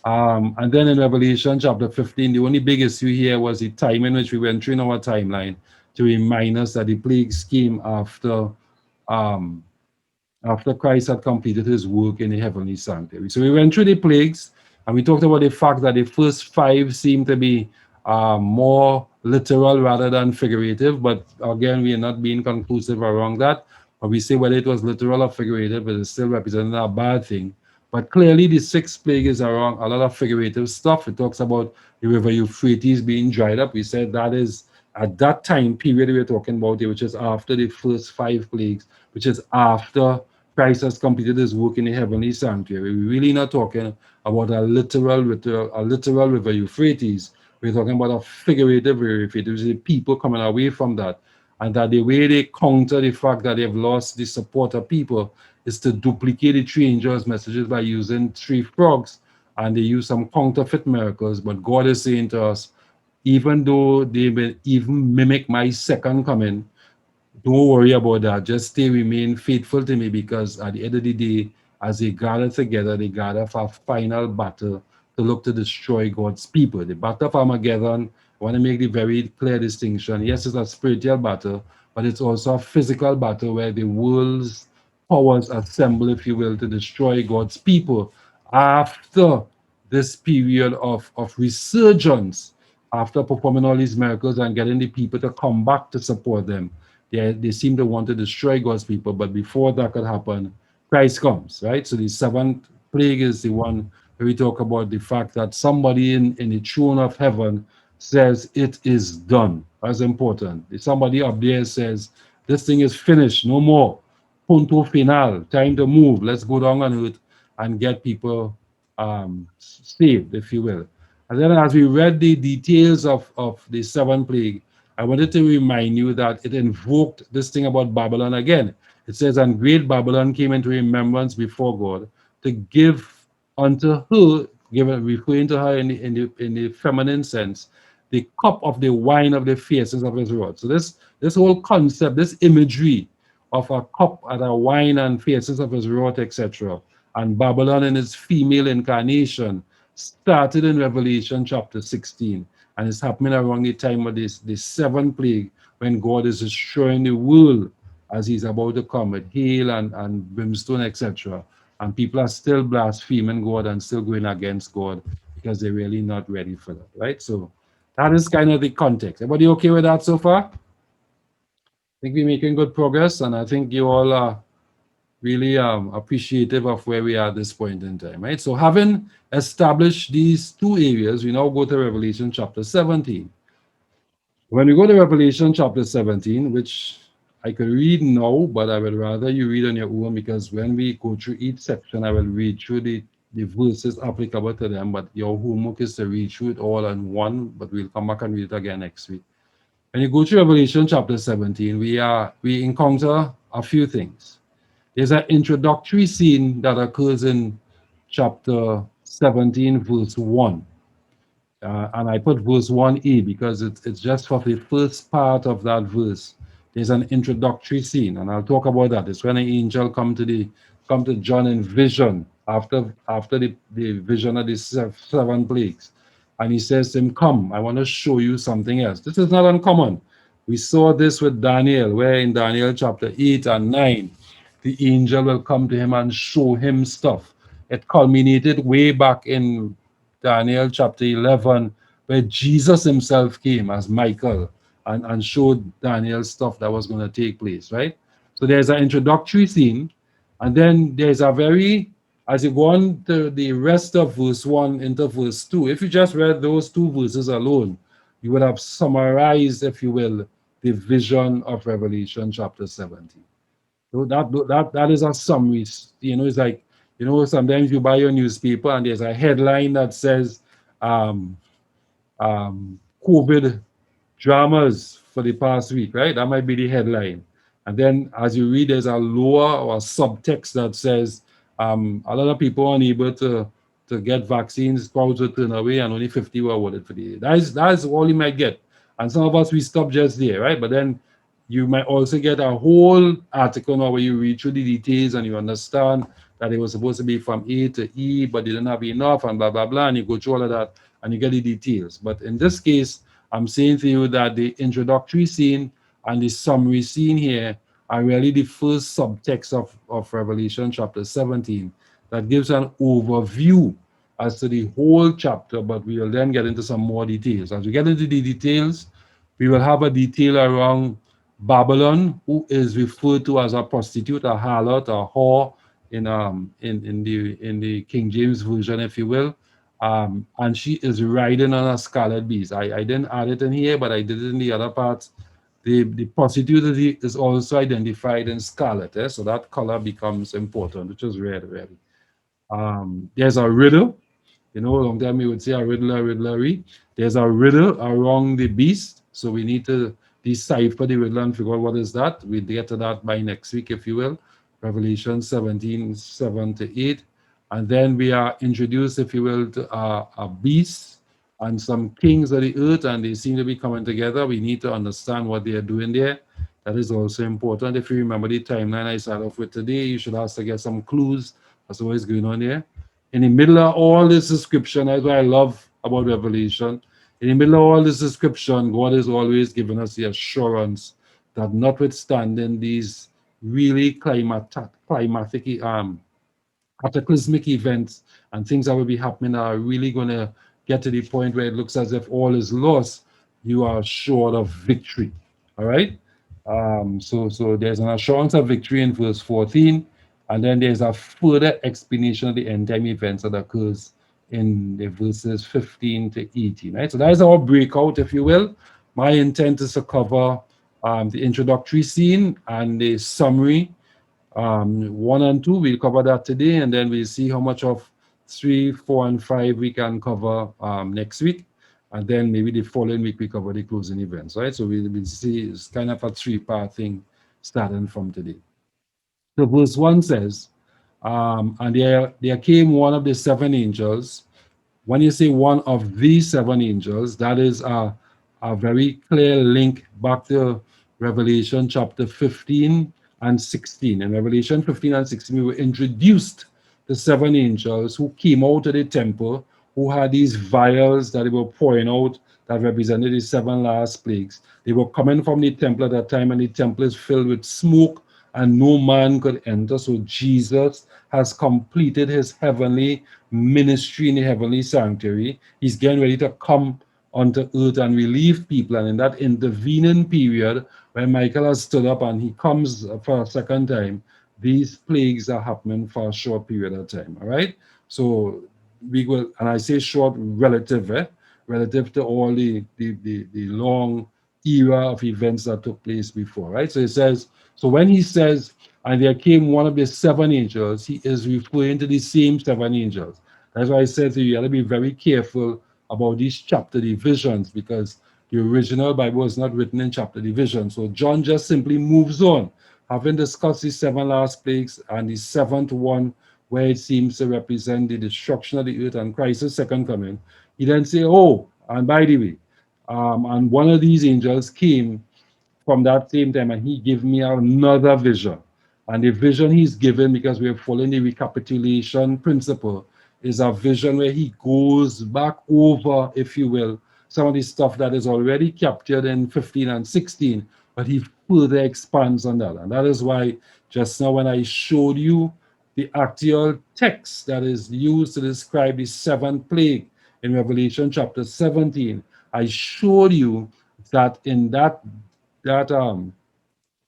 And then in Revelation chapter 15, the only big issue here was the time in which we went through in our timeline to remind us that the plagues came um, after Christ had completed his work in the heavenly sanctuary. So we went through the plagues, and we talked about the fact that the first five seem to be more literal rather than figurative. But again, we are not being conclusive around that. But we say whether it was literal or figurative, it is still representing a bad thing. But clearly, the sixth plague is around a lot of figurative stuff. It talks about the river Euphrates being dried up. We said that is at that time period we're talking about, which is after the first five plagues, which is after Christ has completed his work in the heavenly sanctuary. We're really not talking about a literal river Euphrates. We're talking about a figurative river Euphrates, the people coming away from that. And that the way they counter the fact that they've lost the support of people is to duplicate the three angels' messages by using three frogs. And they use some counterfeit miracles. But God is saying to us, even though they will even mimic my second coming, don't worry about that. Just stay, remain faithful to me, because at the end of the day, as they gather together, they gather for a final battle to look to destroy God's people. The battle of Armageddon, I want to make the very clear distinction. Yes, it's a spiritual battle, but it's also a physical battle where the world's powers assemble, if you will, to destroy God's people after this period of resurgence, after performing all these miracles and getting the people to come back to support them. They seem to want to destroy God's people, but before that could happen, Christ comes, right? So the seventh plague is the one where we talk about the fact that somebody in the throne of heaven says it is done. That's important. If somebody up there says this thing is finished, no more, punto final, time to move, let's go down on earth and get people saved, if you will. And then as we read the details of the seventh plague, I wanted to remind you that it invoked this thing about Babylon again. It says, and great Babylon came into remembrance before God to give unto her, referring to her in the feminine sense, the cup of the wine of the fierceness of his wrath. So this whole concept, this imagery of a cup and a wine and fierceness of his wrath, etc., and Babylon in its female incarnation started in Revelation chapter 16, and it's happening around the time of this seventh plague, when God is destroying the world as he's about to come with hail and brimstone, etc. And people are still blaspheming God and still going against God because they're really not ready for that, right? So that is kind of the context. Everybody okay with that so far? I think we're making good progress, and I think you all are really appreciative of where we are at this point in time, right? So having established these two areas, we now go to Revelation chapter 17. When we go to Revelation chapter 17, which I could read now, but I would rather you read on your own, because when we go through each section, I will read through the verses applicable to them, but your homework is to read through it all in one, but we'll come back and read it again next week. When you go through Revelation chapter 17, we encounter a few things. There's an introductory scene that occurs in chapter 17, verse 1. And I put verse 1a because it's just for the first part of that verse. There's an introductory scene, and I'll talk about that. It's when an angel come to John in vision after the vision of the seven plagues. And he says to him, come, I want to show you something else. This is not uncommon. We saw this with Daniel, where in Daniel chapter 8 and 9, the angel will come to him and show him stuff. It culminated way back in Daniel chapter 11, where Jesus himself came as Michael and showed Daniel stuff that was going to take place, right? So there's an introductory scene, and then there's a very, as you go on to the rest of verse 1 into verse 2, if you just read those two verses alone, you would have summarized, if you will, the vision of Revelation chapter 17. So that is a summary. It's like, sometimes you buy your newspaper and there's a headline that says um, COVID dramas for the past week, right? That might be the headline. And then as you read, there's a lower or subtext that says a lot of people are unable to get vaccines, crowds will turn away, and only 50 were awarded for the day. That is all you might get. And some of us, we stop just there, right? But then you might also get a whole article now where you read through the details and you understand that it was supposed to be from A to E, but they didn't have enough and blah, blah, blah. And you go through all of that and you get the details. But in this case, I'm saying to you that the introductory scene and the summary scene here are really the first subtext of Revelation chapter 17 that gives an overview as to the whole chapter, but we will then get into some more details. As we get into the details, we will have a detail around Babylon, who is referred to as a prostitute, a harlot, a whore in the King James version, if you will. And she is riding on a scarlet beast. I didn't add it in here, but I did it in the other parts. The prostitute is also identified in scarlet, so that color becomes important, which is red, really. There's a riddle. Long time we would say a riddler, riddlery. There's a riddle around the beast, so we need to decipher the riddle and figure out what is that. We'll get to that by next week, if you will. Revelation 17, 7 to 8. And then we are introduced, if you will, to a beast and some kings of the earth, and they seem to be coming together. We need to understand what they are doing there. That is also important. If you remember the timeline I started off with today, you should also get some clues as to what is going on there. In the middle of all this description, that's what I love about Revelation. In the middle of all this description, God is always giving us the assurance that notwithstanding these really climatic cataclysmic events and things that will be happening that are really going to get to the point where it looks as if all is lost, you are assured of victory. All right? So there's an assurance of victory in verse 14, and then there's a further explanation of the end time events that occurs in the verses 15 to 18. Right? So that is our breakout, if you will. My intent is to cover the introductory scene and the summary 1 and 2, we'll cover that today, and then we'll see how much of 3, 4, and 5 we can cover next week. And then maybe the following week we cover the closing events, right? So we'll see it's kind of a 3-part thing starting from today. So verse 1 says, and there came one of the 7 angels. When you say one of these 7 angels, that is a very clear link back to Revelation chapter 15 and 16. In Revelation 15 and 16, we were introduced to 7 angels who came out of the temple, who had these vials that they were pouring out that represented the 7 last plagues. They were coming from the temple at that time, and the temple is filled with smoke, and no man could enter. So Jesus has completed his heavenly ministry in the heavenly sanctuary. He's getting ready to come onto earth and relieve people. And in that intervening period, when Michael has stood up and he comes for a second time, these plagues are happening for a short period of time. All right. So we will, and I say short relative, relative to all the long era of events that took place before. Right. So it says, so when he says, and there came one of the 7 angels, he is referring to the same 7 angels. That's why I said to you, you got to be very careful about these chapter divisions, because the original Bible is not written in chapter division. So John just simply moves on, having discussed the 7 last plagues and the 7th one, where it seems to represent the destruction of the earth and Christ's second coming. He then say, oh, and by the way, and one of these angels came from that same time, and he gave me another vision. And the vision he's given, because we're following the recapitulation principle, is a vision where he goes back over, if you will, some of the stuff that is already captured in 15 and 16, but he further expands on that. And that is why just now when I showed you the actual text that is used to describe the 7th plague in Revelation chapter 17, I showed you that in that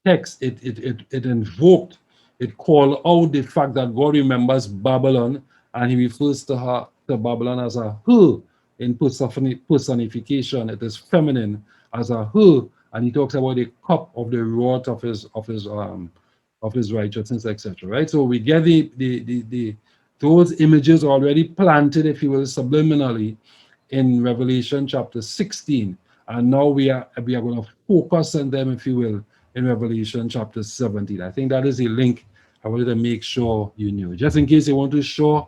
text, it invoked, it called out the fact that God remembers Babylon, and he refers to her, to Babylon, as a her in personification. It is feminine as a her, and he talks about the cup of the wrath of his righteousness, etc. Right? So we get the those images already planted, if you will, subliminally in Revelation chapter 16. And now we are going to focus on them, if you will, in Revelation chapter 17. I think that is a link I wanted to make sure you knew. Just in case you want to show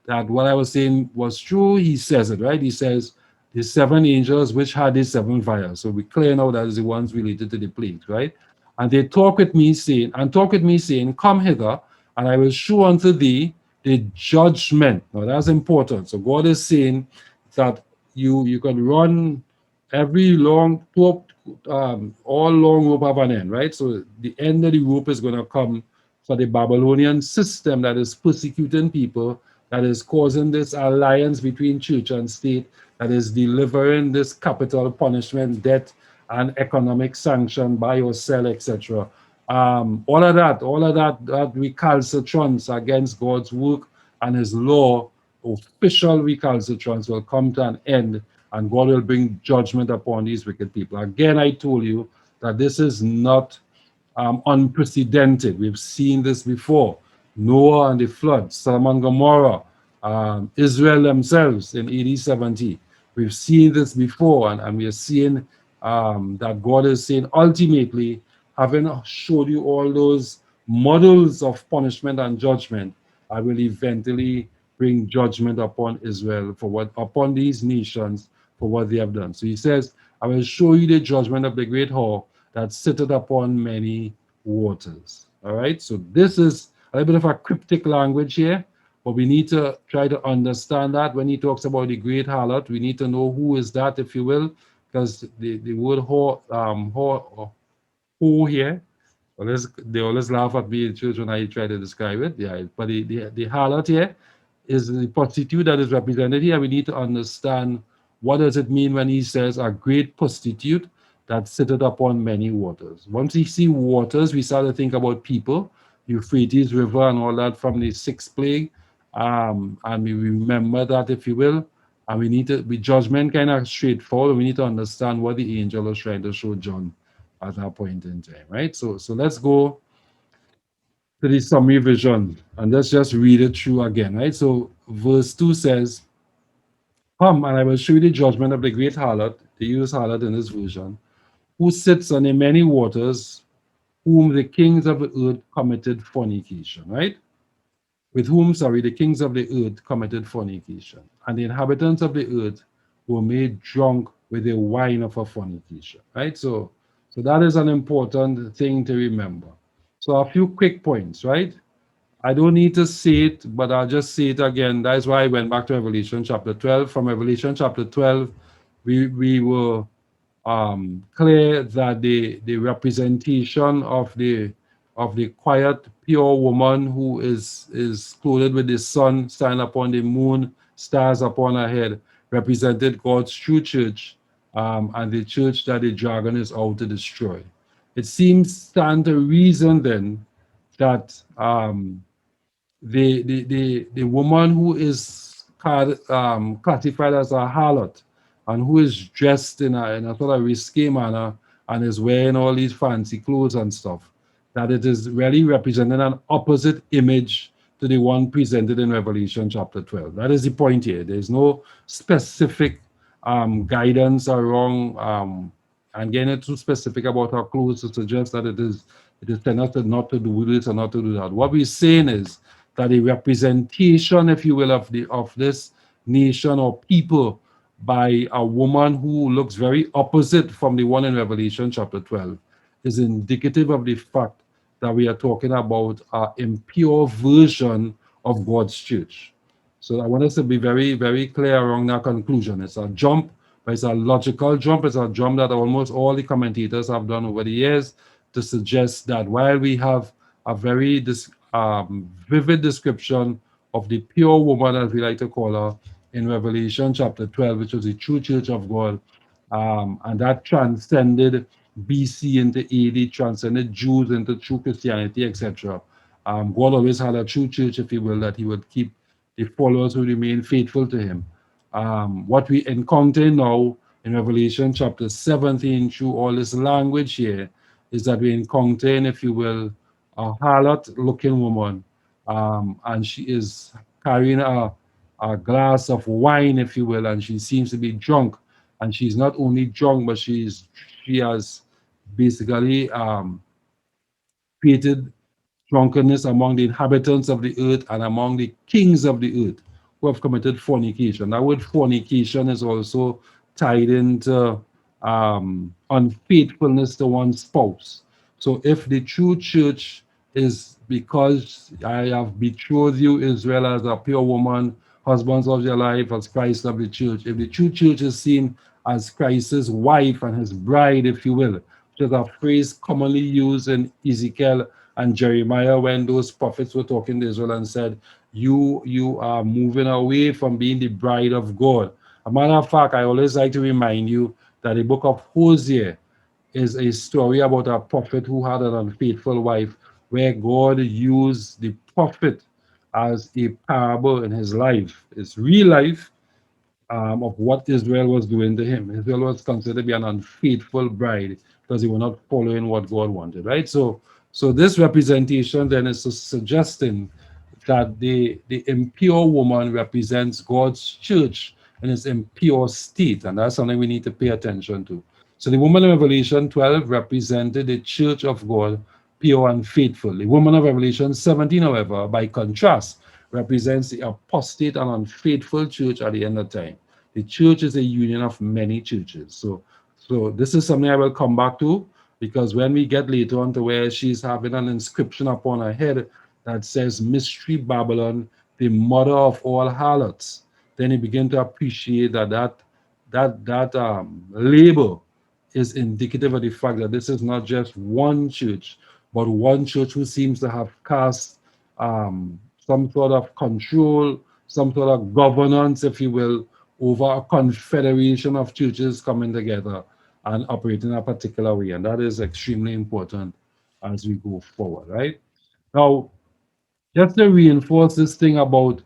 that what I was saying was true, he says it, right? He says, the seven angels which had these seven vials. So we clear now that is the ones related to the plagues, right? And they talk with me, saying, Come hither, and I will show unto thee the judgment. Now that's important. So God is saying that you can run every long rope, all long rope have an end, right? So the end of the rope is going to come for the Babylonian system that is persecuting people, that is causing this alliance between church and state, that is delivering this capital punishment, debt, and economic sanction, buy or sell, etc. All of that recalcitrance against God's work and his law, official recalcitrance, will come to an end, and God will bring judgment upon these wicked people. Again, I told you that this is not unprecedented. We've seen this before. Noah and the flood, Sodom and Gomorrah, Israel themselves in AD 70. We've seen this before, and we are seeing that God is saying, ultimately, having showed you all those models of punishment and judgment, I will eventually bring judgment upon Israel for what, upon these nations for what they have done. So he says, I will show you the judgment of the great whore that sitteth upon many waters. All right. So this is a little bit of a cryptic language here, but we need to try to understand that when he talks about the great harlot, we need to know who is that, if you will, because the word whore here, they always laugh at me in church when I try to describe it. Yeah, but the harlot here is the prostitute that is represented here. We need to understand what does it mean when he says a great prostitute that sitteth upon many waters. Once we see waters, we start to think about people, Euphrates River and all that from the sixth plague. And we remember that, if you will. And we need to be judgment kind of straightforward. We need to understand what the angel was trying to show John at that point in time, right? So let's go to the summary vision and let's just read it through again, right? So verse 2 says, Come, and I will show you the judgment of the great harlot, the use harlot in this version, who sits on the many waters, whom the kings of the earth committed fornication, right? With whom, sorry, the kings of the earth committed fornication, and the inhabitants of the earth were made drunk with the wine of a fornication, right? So that is an important thing to remember. So a few quick points, right? I don't need to say it, but I'll just say it again. That's why I went back to Revelation chapter 12. From Revelation chapter 12, we were clear that the representation of the quiet, pure woman who is clothed with the sun, standing upon the moon, stars upon her head, represented God's true church, and the church that the dragon is out to destroy. It seems stand to reason then that the woman who is classified as a harlot and who is dressed in a sort of risque manner and is wearing all these fancy clothes and stuff, that it is really representing an opposite image to the one presented in Revelation chapter 12. That is the point here. There's no specific guidance around and getting too specific about her clothes to suggest that it is telling us not to do this or not to do that. What we're saying is that the representation, if you will, of this nation or people by a woman who looks very opposite from the one in Revelation chapter 12 is indicative of the fact that we are talking about an impure version of God's church. So I want us to be very, very clear around that conclusion. It's a jump, but it's a logical jump. It's a jump that almost all the commentators have done over the years to suggest that while we have a very vivid description of the pure woman, as we like to call her, in Revelation chapter 12, which was the true church of God. And that transcended BC into AD, transcended Jews into true Christianity, etc. God always had a true church, if you will, that he would keep the followers who remain faithful to him. What we encounter now in Revelation chapter 17 through all this language here is that we encounter, if you will, a harlot looking woman, and she is carrying a glass of wine, if you will, and she seems to be drunk. And she's not only drunk, but she has basically created drunkenness among the inhabitants of the earth and among the kings of the earth who have committed fornication. That word fornication is also tied into unfaithfulness to one's spouse. So if the true church is because I have betrothed you, Israel, as a pure woman, husbands of your life, as Christ of the church, if the true church is seen as Christ's wife and his bride, if you will, which is a phrase commonly used in Ezekiel and Jeremiah when those prophets were talking to Israel and said, you are moving away from being the bride of God. A matter of fact, I always like to remind you that the book of Hosea is a story about a prophet who had an unfaithful wife, where God used the prophet as a parable in his life, his real life, of what Israel was doing to him. Israel was considered to be an unfaithful bride because they were not following what God wanted, right? So this representation then is suggesting that the impure woman represents God's church in its impure state, and that's something we need to pay attention to. So the woman in Revelation 12 represented the church of God, pure and faithful. The woman of Revelation 17, however, by contrast, represents the apostate and unfaithful church at the end of time. The church is a union of many churches. So this is something I will come back to, because when we get later on to where she's having an inscription upon her head that says Mystery Babylon, the mother of all harlots, then you begin to appreciate that label is indicative of the fact that this is not just one church, but one church who seems to have cast some sort of control, some sort of governance, if you will, over a confederation of churches coming together and operating a particular way. And that is extremely important as we go forward, right? Now, just to reinforce this thing about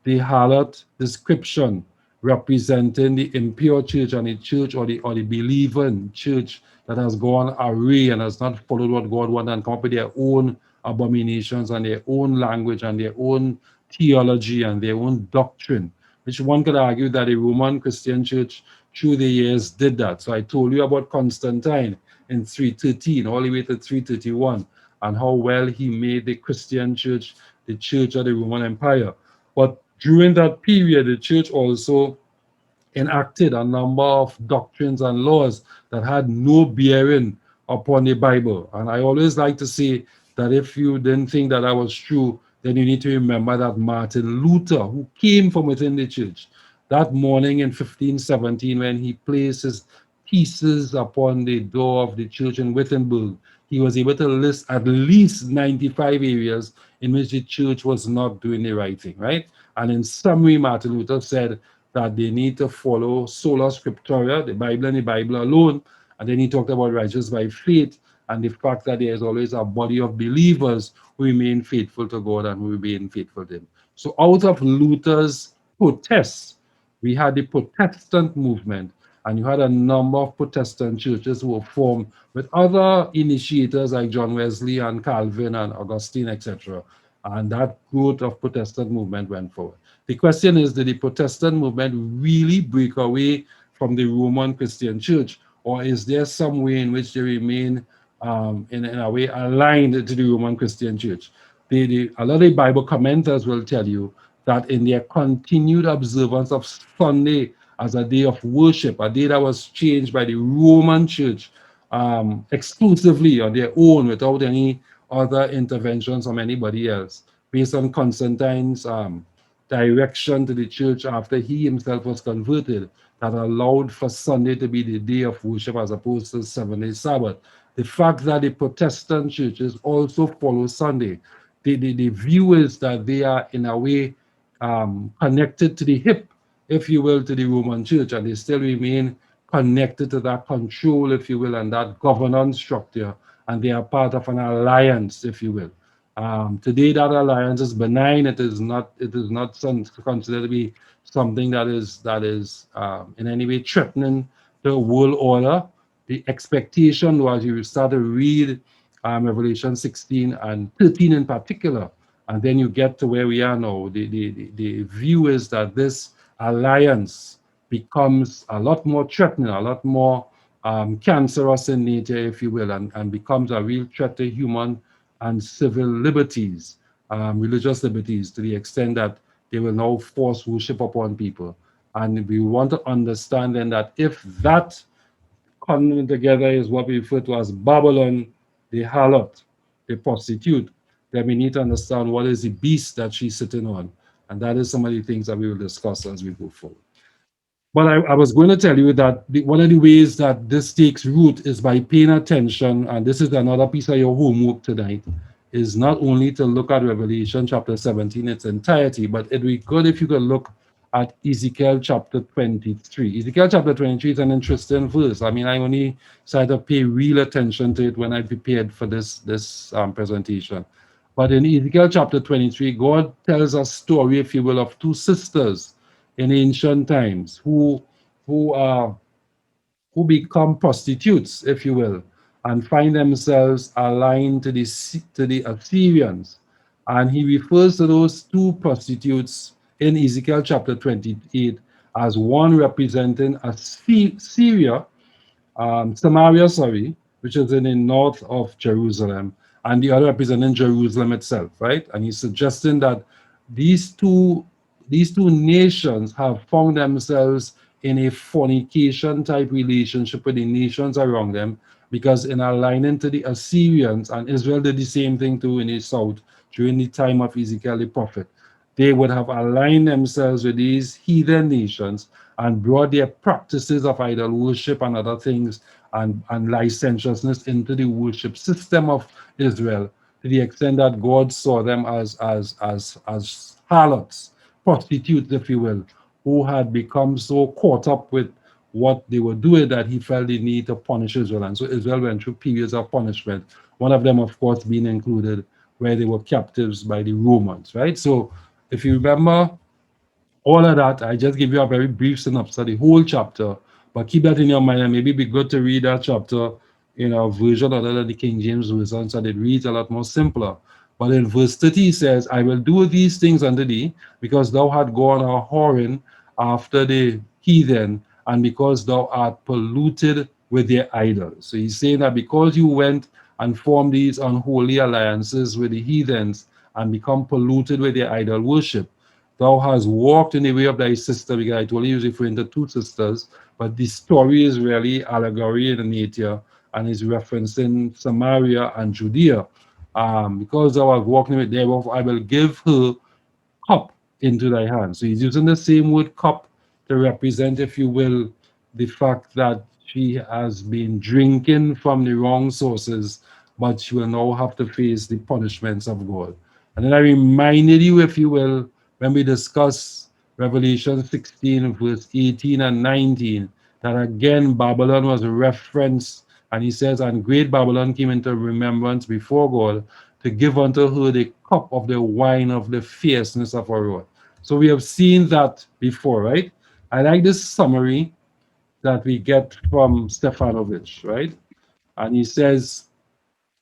the harlot description representing the impure church and the church, or the believing church that has gone awry and has not followed what God wanted and come up with their own abominations and their own language and their own theology and their own doctrine, which one could argue that the Roman Christian church through the years did that. So I told you about Constantine in 313 all the way to 331, and how well he made the Christian church the church of the Roman Empire. But during that period, the church also enacted a number of doctrines and laws that had no bearing upon the Bible. And I always like to say that if you didn't think that was true, then you need to remember that Martin Luther, who came from within the church, that morning in 1517, when he placed his pieces upon the door of the church in Wittenberg, he was able to list at least 95 areas in which the church was not doing the right thing, right? And in summary, Martin Luther said that they need to follow sola scriptura, the Bible and the Bible alone. And then he talked about righteousness by faith and the fact that there is always a body of believers who remain faithful to God and who remain faithful to him. So out of Luther's protests, we had the Protestant movement, and you had a number of Protestant churches who were formed with other initiators like John Wesley and Calvin and Augustine, etc. And that growth of Protestant movement went forward. The question is, did the Protestant movement really break away from the Roman Christian church, or is there some way in which they remain in a way aligned to the Roman Christian church? A lot of Bible commenters will tell you that in their continued observance of Sunday as a day of worship, a day that was changed by the Roman church exclusively on their own without any other interventions from anybody else, based on Constantine's direction to the church after he himself was converted, that allowed for Sunday to be the day of worship as opposed to 7-day Sabbath. The fact that the Protestant churches also follow Sunday, the view is that they are in a way connected to the hip if you will, to the Roman Church, and they still remain connected to that control, if you will, and that governance structure, and they are part of an alliance, if you will. Today, that alliance is benign. It is not. It is not considered to be something that is in any way threatening the world order. The expectation was you start to read Revelation 16 and 13 in particular, and then you get to where we are now. The view is that this alliance becomes a lot more threatening, a lot more cancerous in nature, if you will, and becomes a real threat to human and civil liberties, religious liberties, to the extent that they will now force worship upon people. And we want to understand then that if that coming together is what we refer to as Babylon, the harlot, the prostitute, then we need to understand what is the beast that she's sitting on. And that is some of the things that we will discuss as we go forward. But I was going to tell you that one of the ways that this takes root is by paying attention, and this is another piece of your homework tonight, is not only to look at Revelation chapter 17 its entirety, but it'd be good if you could look at Ezekiel chapter 23. Ezekiel chapter 23 is an interesting verse. I mean, I only started to pay real attention to it when I prepared for this presentation. But in Ezekiel chapter 23, God tells a story, if you will, of two sisters in ancient times who are who become prostitutes, if you will, and find themselves aligned to the Assyrians. And he refers to those two prostitutes in Ezekiel chapter 28 as one representing Syria, Samaria, sorry, which is in the north of Jerusalem, and the other representing Jerusalem itself, right? And he's suggesting that these two these two nations have found themselves in a fornication type relationship with the nations around them, because in aligning to the Assyrians, and Israel did the same thing too in the south during the time of Ezekiel the prophet, they would have aligned themselves with these heathen nations and brought their practices of idol worship and other things, and licentiousness into the worship system of Israel, to the extent that God saw them as harlots, prostitutes, if you will, who had become so caught up with what they were doing that he felt the need to punish Israel. And so Israel went through periods of punishment. One of them, of course, being included where they were captives by the Romans, right? So if you remember all of that, I just give you a very brief synopsis of the whole chapter, but keep that in your mind, and maybe be good to read that chapter in a version other than the King James version, so that it reads a lot more simpler. But in verse 30, he says, I will do these things unto thee, because thou art gone a whoring after the heathen, and because thou art polluted with their idols. So he's saying that because you went and formed these unholy alliances with the heathens and become polluted with their idol worship, thou hast walked in the way of thy sister, because I told you he's referring to two sisters, but the story is really allegory in nature and is referencing Samaria and Judea. Because thou hast walked in it, therefore I will give her cup into thy hand. So he's using the same word cup to represent, if you will, the fact that she has been drinking from the wrong sources, but she will now have to face the punishments of God. And then I reminded you, if you will, when we discuss Revelation 16, verse 18 and 19, that again Babylon was referenced, and he says, and great Babylon came into remembrance before God to give unto her the cup of the wine of the fierceness of her wrath. So we have seen that before, right? I like this summary that we get from Stefanovic, right? And he says,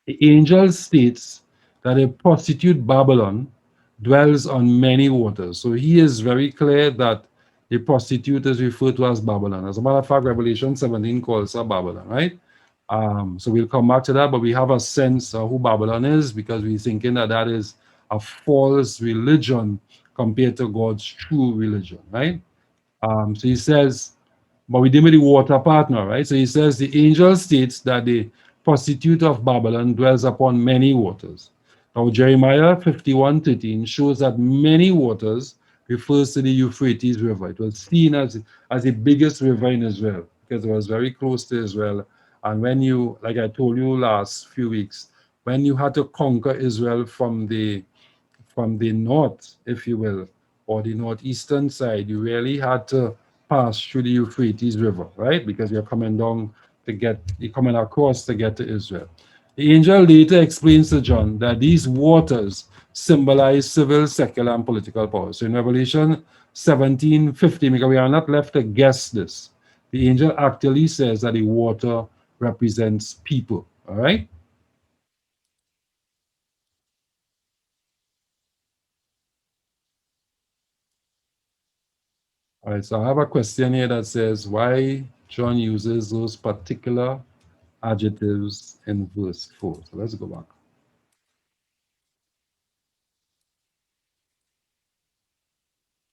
the angel states that a prostitute Babylon dwells on many waters. So he is very clear that the prostitute is referred to as Babylon. As a matter of fact, Revelation 17 calls her Babylon, right? So we'll come back to that, but we have a sense of who Babylon is, because we're thinking that that is a false religion compared to God's true religion, right? So he says, but we deal with the water partner, right? So he says the angel states that the prostitute of Babylon dwells upon many waters. Now Jeremiah 51:13 shows that many waters refers to the Euphrates River. It was seen as the biggest river in Israel because it was very close to Israel. And when you, like I told you last few weeks, when you had to conquer Israel from the north, if you will, or the northeastern side, you really had to pass through the Euphrates River, right? Because you're coming down to get, you're coming across to get to Israel. The angel later explains to John that these waters symbolize civil, secular, and political power. So in Revelation 17:50, because we are not left to guess this, the angel actually says that the water represents people. All right. All right. So I have a question here that says why John uses those particular adjectives in verse 4. So let's go back.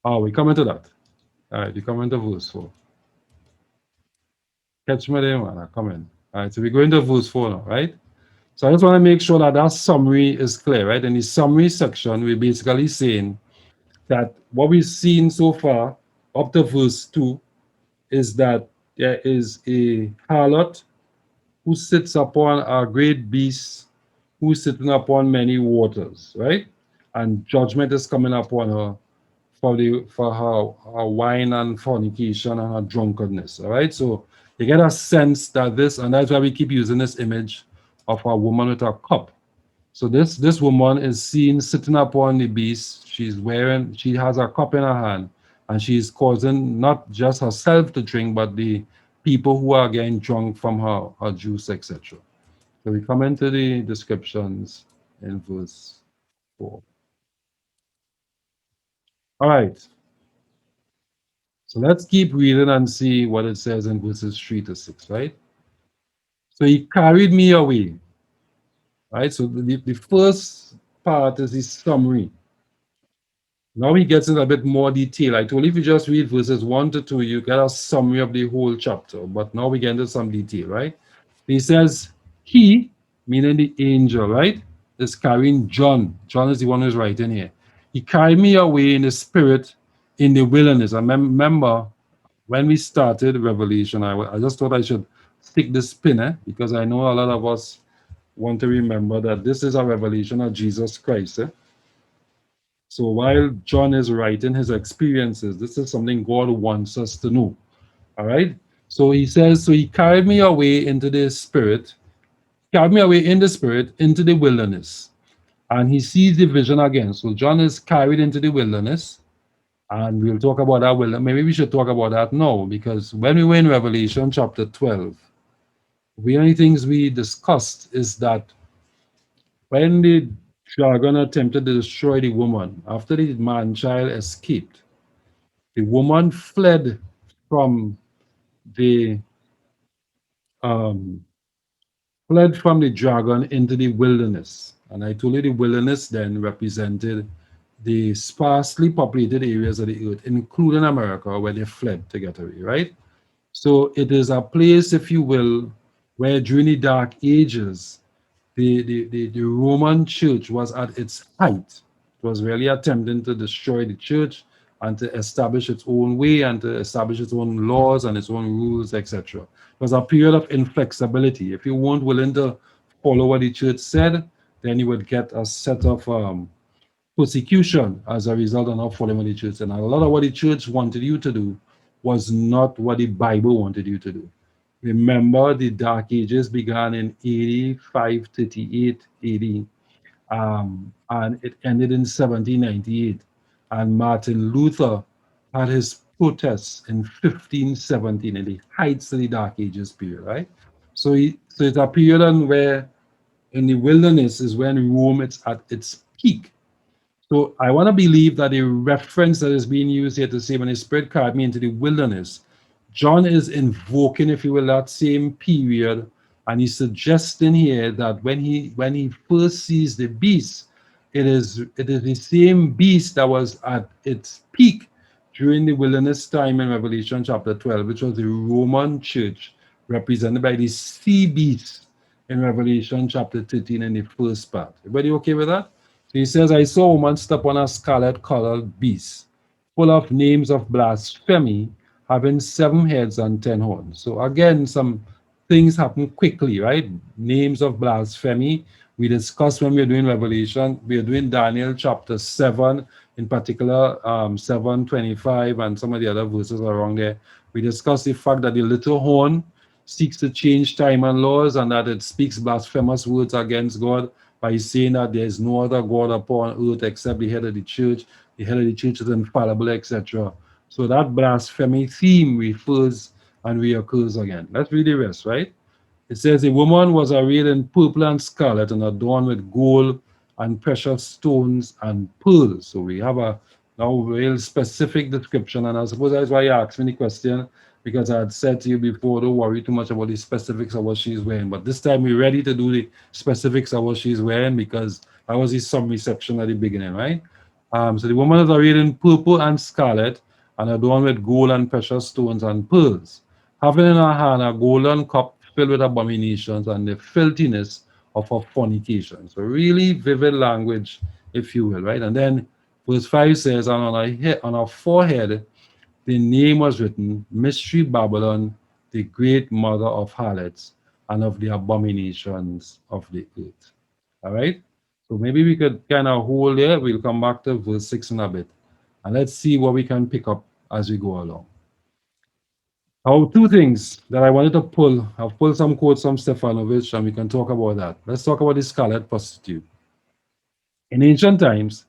Oh, we come into that. All right. We come into verse 4. Catch me there, man. I come in. All right. So we go into verse 4 now, right? So I just want to make sure that that summary is clear, right? In the summary section, we're basically saying that what we've seen so far up to verse 2 is that there is a harlot who sits upon a great beast who's sitting upon many waters, right? And judgment is coming upon her for her wine and fornication and her drunkenness. All right. So you get a sense that this, and that's why we keep using this image of a woman with a cup. So this woman is seen sitting upon the beast. She has a cup in her hand, and she's causing not just herself to drink, but the people who are getting drunk from her juice, etc. So we come into the descriptions in verse 4. All right. So let's keep reading and see what it says in verses 3 to 6, right? So he carried me away, right? So the first part is the summary. Now he gets in a bit more detail. I told you if you just read verses 1 to 2, you get a summary of the whole chapter. But now we get into some detail, right? He says, he, meaning the angel, right, is carrying John. John is the one who's writing here. He carried me away in the spirit in the wilderness. I remember when we started Revelation, I just thought I should stick this pin, because I know a lot of us want to remember that this is a revelation of Jesus Christ. So while John is writing his experiences, this is something God wants us to know. All right. So he says, so he carried me away into the spirit, carried me away in the spirit into the wilderness. And he sees the vision again. So John is carried into the wilderness. And we'll talk about that. Well, maybe we should talk about that now, because when we were in Revelation chapter 12, the only things we discussed is that when the dragon attempted to destroy the woman, after the man child escaped, the woman from the um, fled from the dragon into the wilderness. And I told you the wilderness then represented the sparsely populated areas of the earth, including America, where they fled to get away, right? So it is a place, if you will, where during the Dark Ages, the Roman church was at its height. It was really attempting to destroy the church and to establish its own way and to establish its own laws and its own rules, etc. It was a period of inflexibility. If you weren't willing to follow what the church said, then you would get a set of persecution as a result of not following what the church said. And a lot of what the church wanted you to do was not what the Bible wanted you to do. Remember, the Dark Ages began in 8538 AD, and it ended in 1798. And Martin Luther had his protests in 1517, in the heights of the Dark Ages period, right? So it's a period where in the wilderness is when Rome is at its peak. So I want to believe that the reference that is being used here to say when the Spirit carried me into the wilderness, John is invoking, if you will, that same period, and he's suggesting here that when he first sees the beast, it is the same beast that was at its peak during the wilderness time in Revelation chapter 12, which was the Roman church represented by the sea beast in Revelation chapter 13 in the first part. Everybody okay with that? So he says, I saw a woman step on a scarlet colored beast, full of names of blasphemy, having 7 heads and 10 horns. So again, some things happen quickly, right? Names of blasphemy. We discussed when we are doing Revelation, we are doing Daniel chapter 7, in particular 7:25 and some of the other verses around there. We discussed the fact that the little horn seeks to change time and laws and that it speaks blasphemous words against God by saying that there is no other God upon earth except the head of the church. The head of the church is infallible, etc. So that blasphemy theme refers and reoccurs again. Let's read the rest, right? It says, a woman was arrayed in purple and scarlet and adorned with gold and precious stones and pearls. So we have a now real specific description. And I suppose that's why you asked me the question, because I had said to you before, don't worry too much about the specifics of what she's wearing. But this time we're ready to do the specifics of what she's wearing because that was the summary section at the beginning, right? So the woman is arrayed in purple and scarlet and adorned with gold and precious stones and pearls, having in her hand a golden cup filled with abominations and the filthiness of her fornication. So really vivid language, if you will, right? And then verse 5 says, and on her forehead the name was written, Mystery Babylon, the great mother of harlots and of the abominations of the earth. All right? So maybe we could kind of hold there. We'll come back to verse 6 in a bit. And let's see what we can pick up as we go along. Now, two things that I wanted to pull. I've pulled some quotes from Stefanovic, and we can talk about that. Let's talk about the scarlet prostitute. In ancient times,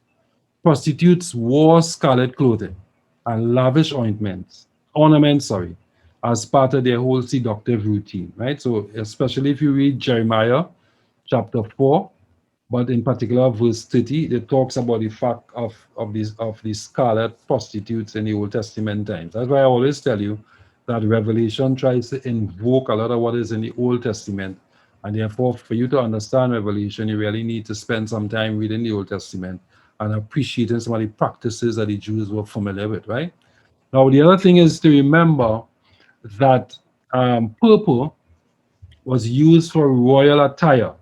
prostitutes wore scarlet clothing and lavish ornaments, as part of their whole seductive routine, right? So, especially if you read Jeremiah chapter 4, but in particular verse 30, it talks about the fact of these scarlet prostitutes in the Old Testament times. That's why I always tell you that Revelation tries to invoke a lot of what is in the Old Testament. And therefore, for you to understand Revelation, you really need to spend some time reading the Old Testament and appreciating some of the practices that the Jews were familiar with, right? Now, the other thing is to remember that purple was used for royal attire.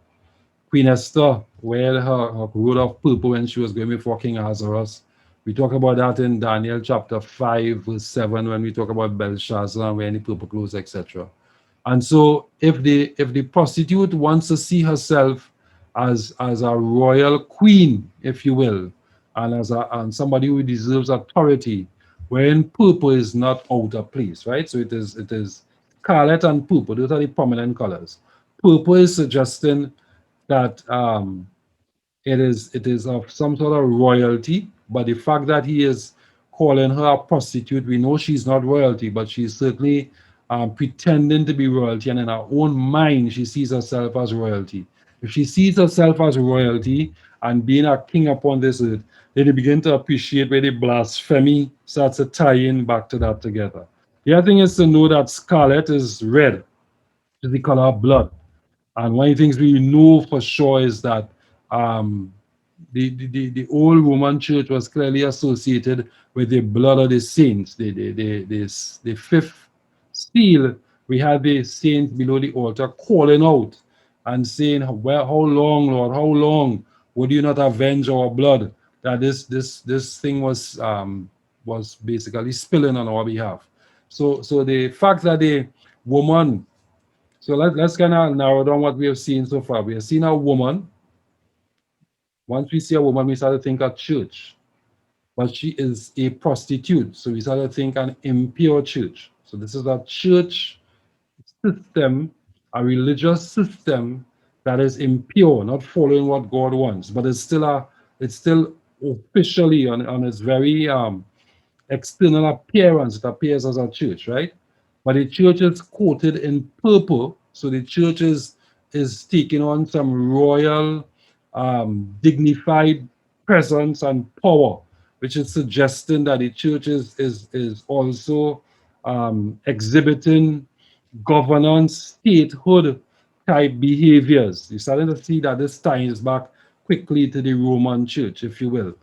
Queen Esther wear her robe of purple when she was going before King Ahasuerus. We talk about that in Daniel chapter 5, verse 7, when we talk about Belshazzar wearing the purple clothes, etc. And so if the prostitute wants to see herself as a royal queen, if you will, and and somebody who deserves authority, wearing purple is not out of place, right? So it is scarlet and purple, those are the prominent colors. Purple is suggesting that it is of some sort of royalty, but the fact that he is calling her a prostitute, we know she's not royalty, but she's certainly pretending to be royalty, and in her own mind, she sees herself as royalty. If she sees herself as royalty and being a king upon this earth, then you begin to appreciate where the blasphemy starts to tie in back to that together. The other thing is to know that scarlet is red, is the color of blood. And one of the things we know for sure is that um, the old Roman church was clearly associated with the blood of the saints. The fifth seal, we had the saints below the altar calling out and saying, well, how long, Lord, how long would you not avenge our blood? That this thing was basically spilling on our behalf. So the fact that the woman, so let's kind of narrow down what we have seen so far. We have seen a woman. Once we see a woman, we start to think of church. But she is a prostitute. So we start to think an impure church. So this is a church system, a religious system that is impure, not following what God wants. But it's still officially on its very external appearance, it appears as a church, right? But the church is coated in purple, so the church is taking on some royal, dignified presence and power, which is suggesting that the church is also exhibiting governance, statehood type behaviors. You're starting to see that this ties back quickly to the Roman church, if you will,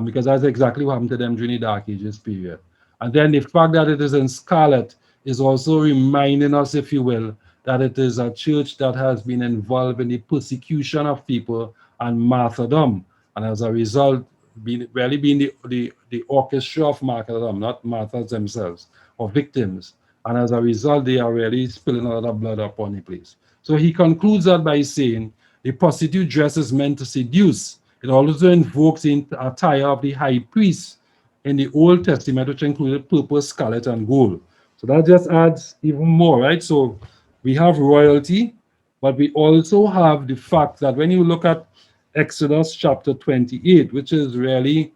because that's exactly what happened to them during the Dark Ages period. And then the fact that it is in scarlet is also reminding us, if you will, that it is a church that has been involved in the persecution of people and martyrdom. And as a result, really being the orchestra of martyrdom, not martyrs themselves or victims. And as a result, they are really spilling a lot of blood upon the place. So he concludes that by saying, A prostitute dress is meant to seduce. It also invokes the attire of the high priest in the Old Testament, which included purple, scarlet, and gold. So that just adds even more, right? So we have royalty, but we also have the fact that when you look at Exodus chapter 28, which is really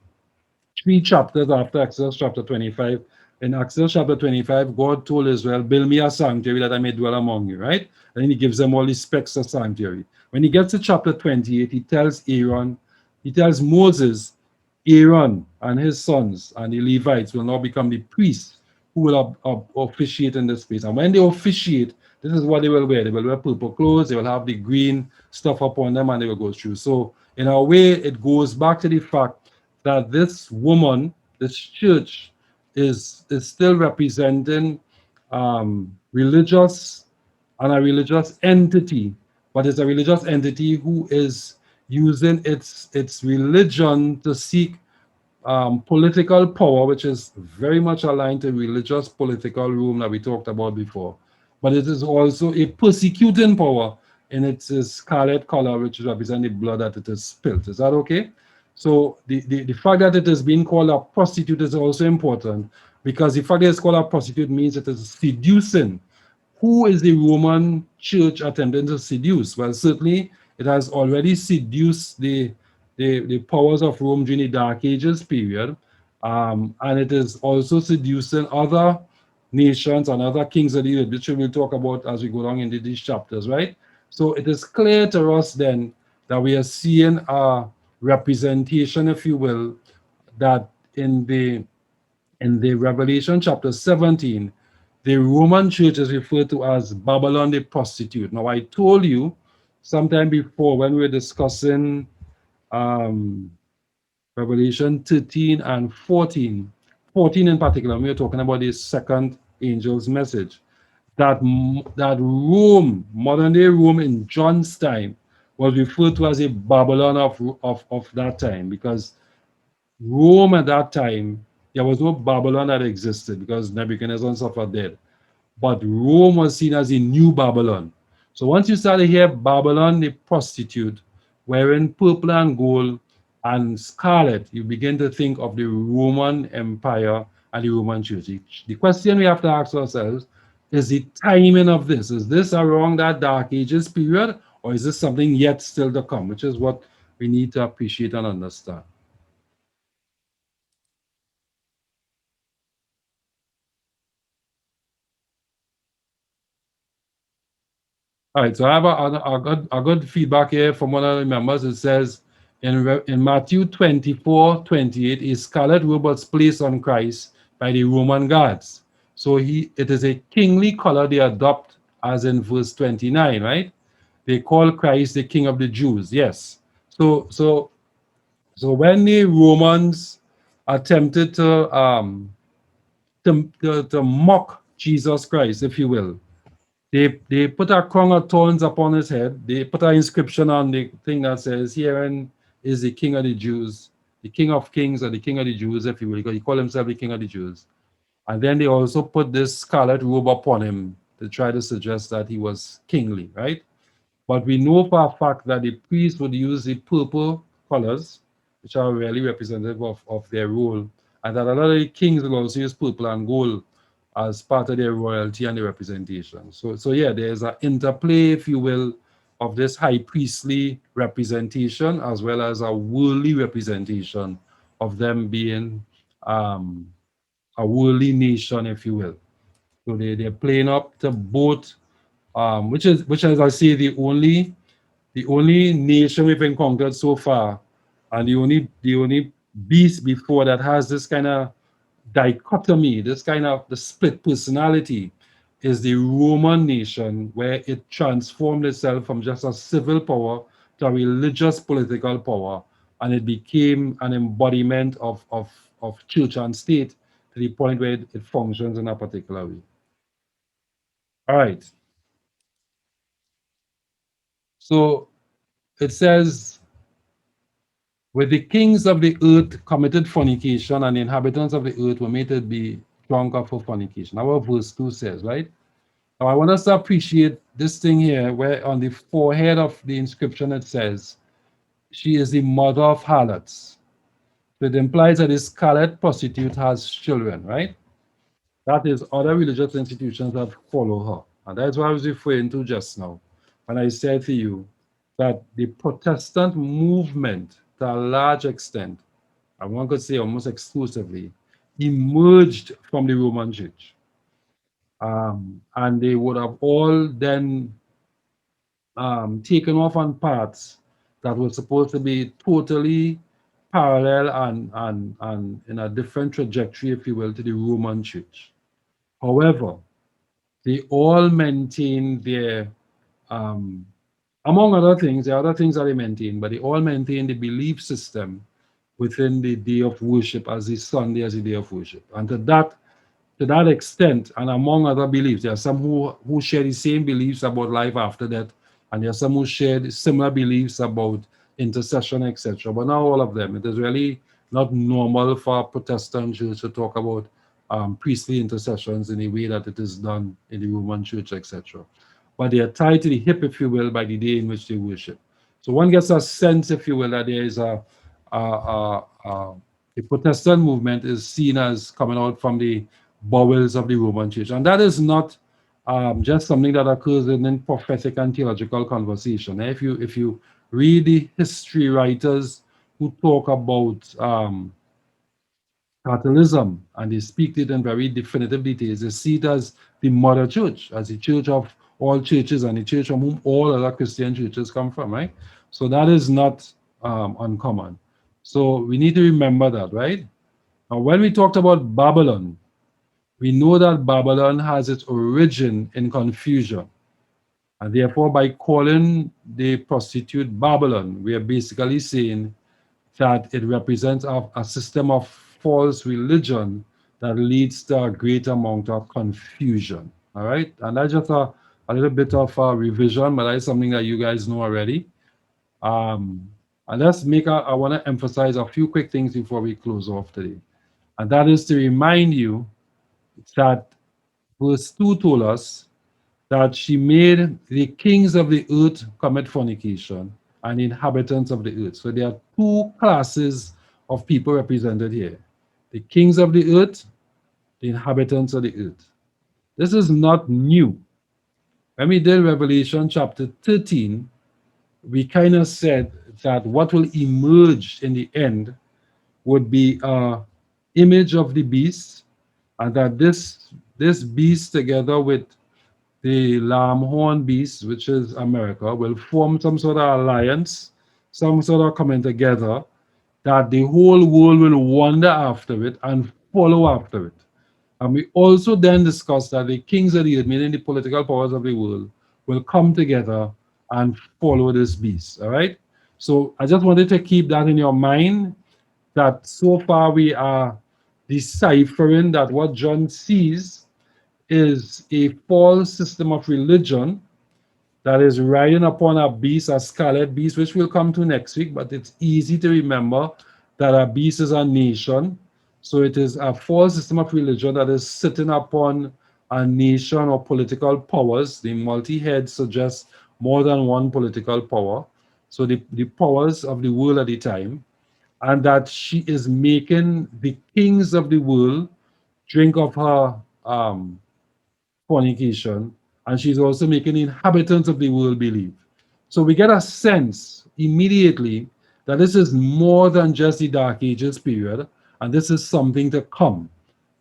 3 chapters after Exodus chapter 25. In Exodus chapter 25, God told Israel, build me a sanctuary that I may dwell among you, right? And then he gives them all the specs of sanctuary. When he gets to chapter 28, he tells Moses, Aaron and his sons and the Levites will now become the priests who will officiate in this place. And when they officiate, this is what they will wear. They will wear purple clothes, they will have the green stuff upon them, and they will go through. So, in a way, it goes back to the fact that this woman, this church, is still representing religious and a religious entity, but it's a religious entity who is using its religion to seek political power, which is very much aligned to religious political room that we talked about before. But it is also a persecuting power in its scarlet color, which represents the blood that it is spilt. Is that okay? So the fact that it is being called a prostitute is also important, because the fact that it's called a prostitute means it is seducing. Who is the Roman church attempting to seduce? Well, certainly it has already seduced the powers of Rome during the Dark Ages period, and it is also seducing other nations and other kings of the earth, which we will talk about as we go along into these chapters, right? So it is clear to us then that we are seeing a representation, if you will, that in the Revelation chapter 17, the Roman church is referred to as Babylon the prostitute. Now, I told you sometime before when we were discussing um, Revelation 13 and 14, 14 in particular, we were talking about the second angel's message, that Rome, modern day Rome in John's time, was referred to as a Babylon of that time, because Rome at that time, there was no Babylon that existed because Nebuchadnezzar and stuff are dead. But Rome was seen as a new Babylon. So once you start to hear Babylon, the prostitute, wearing purple and gold and scarlet, you begin to think of the Roman Empire and the Roman Church. The question we have to ask ourselves is the timing of this. Is this around that Dark Ages period, or is this something yet still to come, which is what we need to appreciate and understand. All right, so I have a good feedback here from one of the members. It says in Matthew 24:28, a scarlet robe was placed on Christ by the Roman guards. So it is a kingly color they adopt, as in verse 29, right? They call Christ the King of the Jews. Yes. So when the Romans attempted to mock Jesus Christ, if you will, they put a crown of thorns upon his head. They put an inscription on the thing that says, "Herein is the King of the Jews, the King of Kings, or the King of the Jews," if you will, because he called himself the King of the Jews. And then they also put this scarlet robe upon him to try to suggest that he was kingly, right? But we know for a fact that the priests would use the purple colors, which are really representative of their role, and that a lot of the kings will also use purple and gold as part of their royalty and their representation. So yeah, there's an interplay, if you will, of this high priestly representation as well as a worldly representation of them being um, a worldly nation, if you will. So they're playing up to both, which as I say, the only nation we've encountered so far, and the only beast before that has this kind of dichotomy, this kind of the split personality, is the Roman nation, where it transformed itself from just a civil power to a religious political power, and it became an embodiment of church and state to the point where it functions in a particular way. All right. So it says, "With the kings of the earth committed fornication, and the inhabitants of the earth were made to be drunk for fornication." Our verse 2 says, right? Now, I want us to appreciate this thing here, where on the forehead of the inscription it says, she is the mother of harlots. So it implies that this scarlet prostitute has children, right? That is, other religious institutions that follow her. And that's what I was referring to just now when I said to you that the Protestant movement, to a large extent, and one could say almost exclusively, emerged from the Roman Church. And they would have all then taken off on paths that were supposed to be totally parallel and in a different trajectory, if you will, to the Roman Church. However, they all maintain their, um, among other things, there are other things that they maintain, but they all maintain the belief system within the day of worship as the Sunday as the day of worship. And to that extent, and among other beliefs, there are some who share the same beliefs about life after death, and there are some who share similar beliefs about intercession, etc. But not all of them. It is really not normal for a Protestant church to talk about priestly intercessions in the way that it is done in the Roman church, etc. But they are tied to the hip, if you will, by the day in which they worship. So one gets a sense, if you will, that there is a the Protestant movement is seen as coming out from the bowels of the Roman Church. And that is not just something that occurs in prophetic and theological conversation. If you read the history writers who talk about Catholicism and they speak it in very definitive details, they see it as the mother church, as the church of all churches and the church from whom all other Christian churches come from, right? So that is not uncommon. So we need to remember that, right? Now, when we talked about Babylon, we know that Babylon has its origin in confusion. And therefore, by calling the prostitute Babylon, we are basically saying that it represents a system of false religion that leads to a great amount of confusion. All right. And that's just a little bit of a revision, but that's something that you guys know already. Um, and I want to emphasize a few quick things before we close off today. And that is to remind you that verse 2 told us that she made the kings of the earth commit fornication and inhabitants of the earth. So there are two classes of people represented here: the kings of the earth, the inhabitants of the earth. This is not new. When we did Revelation chapter 13, we kind of said that what will emerge in the end would be a image of the beast, and that this beast together with the Lamhorn beast, which is America, will form some sort of alliance, some sort of coming together, that the whole world will wander after it and follow after it. And we also then discussed that the kings of the earth, meaning the political powers of the world, will come together and follow this beast. All right. So I just wanted to keep that in your mind, that so far we are deciphering that what John sees is a false system of religion that is riding upon a beast, a scarlet beast, which we'll come to next week. But it's easy to remember that a beast is a nation. So it is a false system of religion that is sitting upon a nation or political powers. The multi head suggests more than one political power. So the powers of the world at the time, and that she is making the kings of the world drink of her fornication, and she's also making the inhabitants of the world believe. So we get a sense immediately that this is more than just the Dark Ages period, and this is something to come.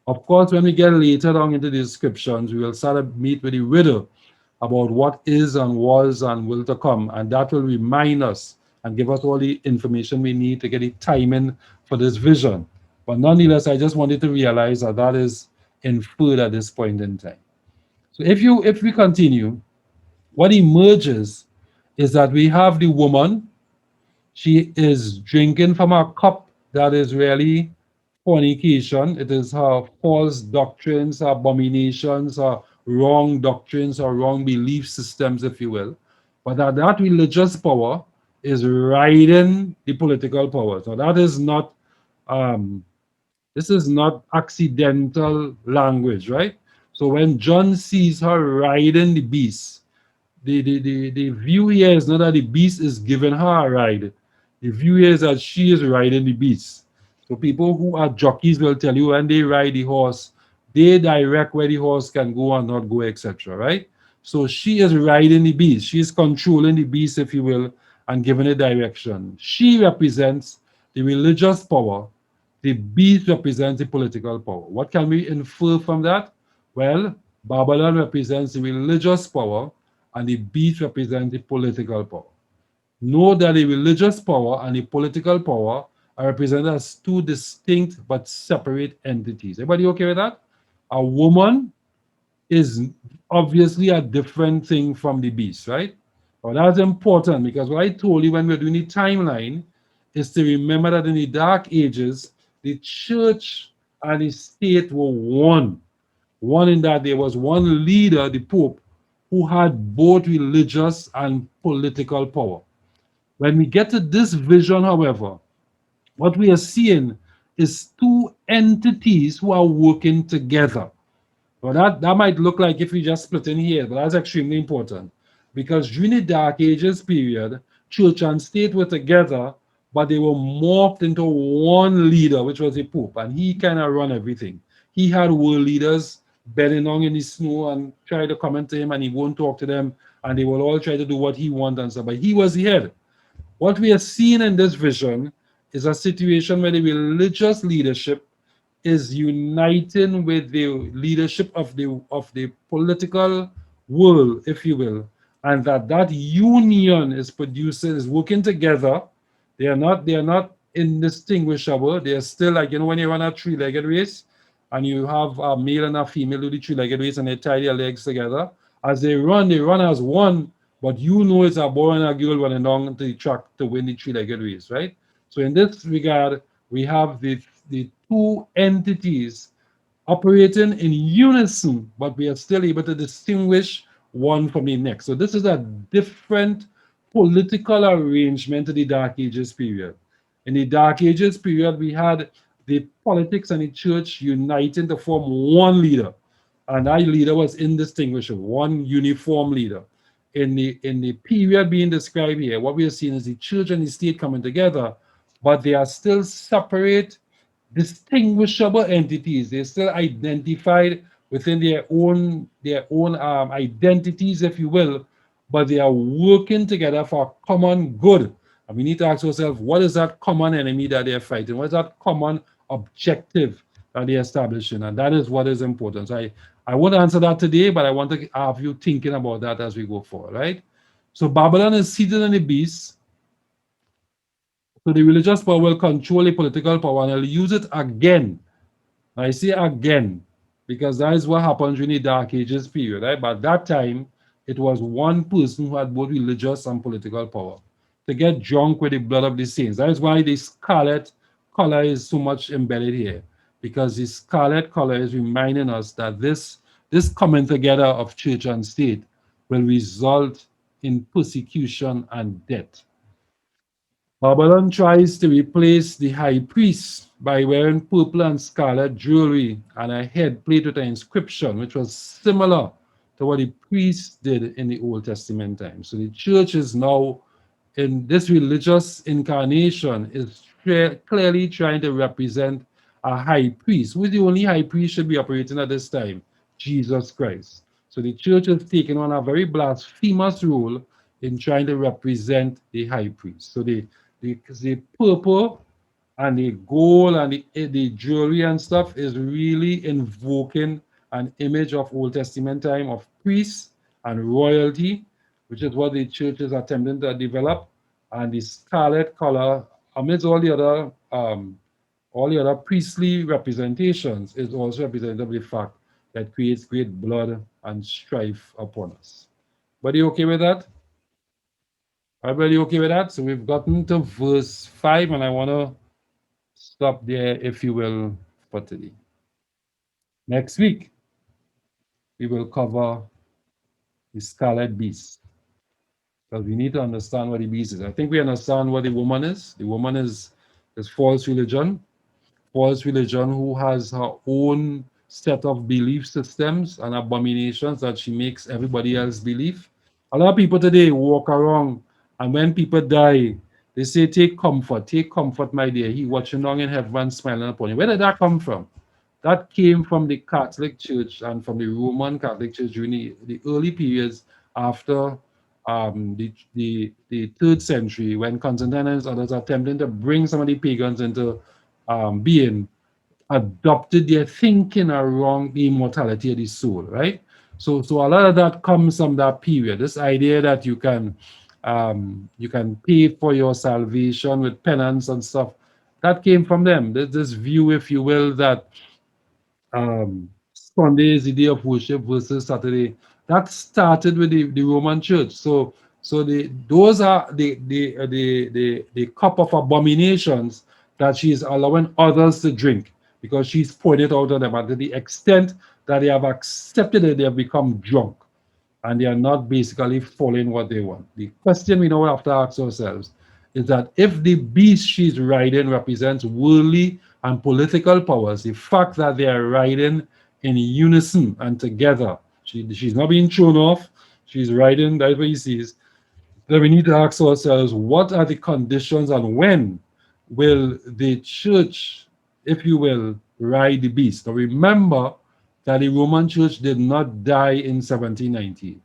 Of course, when we get later on into the descriptions, we will start to meet with the riddle about what is and was and will to come, and that will remind us and give us all the information we need to get the timing for this vision. But nonetheless, I just wanted to realize that that is inferred at this point in time. So if we continue, what emerges is that we have the woman. She is drinking from a cup that is really fornication. It is her false doctrines, her abominations, her wrong doctrines, her wrong belief systems, if you will. But that religious power is riding the political power. So that is not this is not accidental language, right? So when John sees her riding the beast, the view here is not that the beast is giving her a ride. The view here is that she is riding the beast. So people who are jockeys will tell you when they ride the horse, they direct where the horse can go and not go, etc. Right? So she is riding the beast. She is controlling the beast, if you will, and giving it direction. She represents the religious power. The beast represents the political power. What can we infer from that? Well, Babylon represents the religious power and the beast represents the political power. Know that the religious power and the political power are represented as two distinct but separate entities. Everybody okay with that? A woman is obviously a different thing from the beast, right? Well, that's important because what I told you when we're doing the timeline is to remember that in the Dark Ages, the church and the state were one. One in that there was one leader, the Pope, who had both religious and political power. When we get to this vision, however, what we are seeing is two entities who are working together. Well, that might look like if we just split in here, but that's extremely important because during the Dark Ages period, church and state were together, but they were morphed into one leader, which was the Pope, and he kind of run everything. He had world leaders bending down in the snow and try to comment to him, and he won't talk to them, and they will all try to do what he wants and stuff. But he was the head. What we are seeing in this vision is a situation where the religious leadership is uniting with the leadership of the political world, if you will, and that union is producing is working together. They are not indistinguishable. They are still like when you run a three-legged race and you have a male and a female do the three-legged race and they tie their legs together. As they run as one, but you know it's a boy and a girl running down the track to win the three-legged race, right? So in this regard, we have the two entities operating in unison, but we are still able to distinguish one from the next. So this is a different political arrangement to the Dark Ages period. In the Dark Ages period, we had the politics and the church uniting to form one leader, and that leader was indistinguishable, one uniform leader. In the period being described here, what we are seeing is the church and the state coming together, but they are still separate distinguishable entities. They're still identified within their own identities, if you will, but they are working together for common good. And we need to ask ourselves, what is that common enemy that they're fighting? What is that common objective that they're establishing? And that is what is important. So I won't answer that today, but I want to have you thinking about that as we go forward, right? So Babylon is seated on the beast. So the religious power will control the political power and they'll use it again. I say again, because that is what happened during the Dark Ages period, right? But at that time, it was one person who had both religious and political power to get drunk with the blood of the saints. That is why the scarlet color is so much embedded here, because the scarlet color is reminding us that this coming together of church and state will result in persecution and death. Babylon tries to replace the high priest by wearing purple and scarlet jewelry and a head plate with an inscription, which was similar to what the priests did in the Old Testament times. So the church is now in this religious incarnation is clearly trying to represent a high priest. Who is the only high priest should be operating at this time? Jesus Christ. So the church is taking on a very blasphemous role in trying to represent the high priest. So the purple and the gold and the jewelry and stuff is really invoking an image of Old Testament time of priests and royalty, which is what the church is attempting to develop. And the scarlet color, amidst all the other priestly representations, is also representative of the fact that creates great blood and strife upon us. But you okay with that? Everybody okay with that? So we've gotten to verse 5, and I want to stop there, if you will, for today. Next week, we will cover the scarlet beast because we need to understand what the beast is. I think we understand what the woman is. The woman is false religion who has her own set of belief systems and abominations that she makes everybody else believe. A lot of people today walk around, and when people die, they say, take comfort, my dear. He watching down in heaven, smiling upon you. Where did that come from? That came from the Catholic Church and from the Roman Catholic Church during the early periods after the third century, when Constantine and others attempting to bring some of the pagans into being, adopted their thinking around the immortality of the soul, right? So a lot of that comes from that period. This idea that you can pay for your salvation with penance and stuff, that came from them. There's this view, if you will, that Sunday is the day of worship versus Saturday. That started with the Roman Church. So those are the cup of abominations that she's allowing others to drink, because she's poured it out on them, and to the extent that they have accepted it, they have become drunk, and they are not basically following what they want. The question we now have to ask ourselves is that if the beast she's riding represents worldly and political powers, the fact that they are riding in unison and together, she's not being thrown off, she's riding, that's what he sees, then we need to ask ourselves, what are the conditions and when will the church, if you will, ride the beast? Now remember that the Roman church did not die in 1798,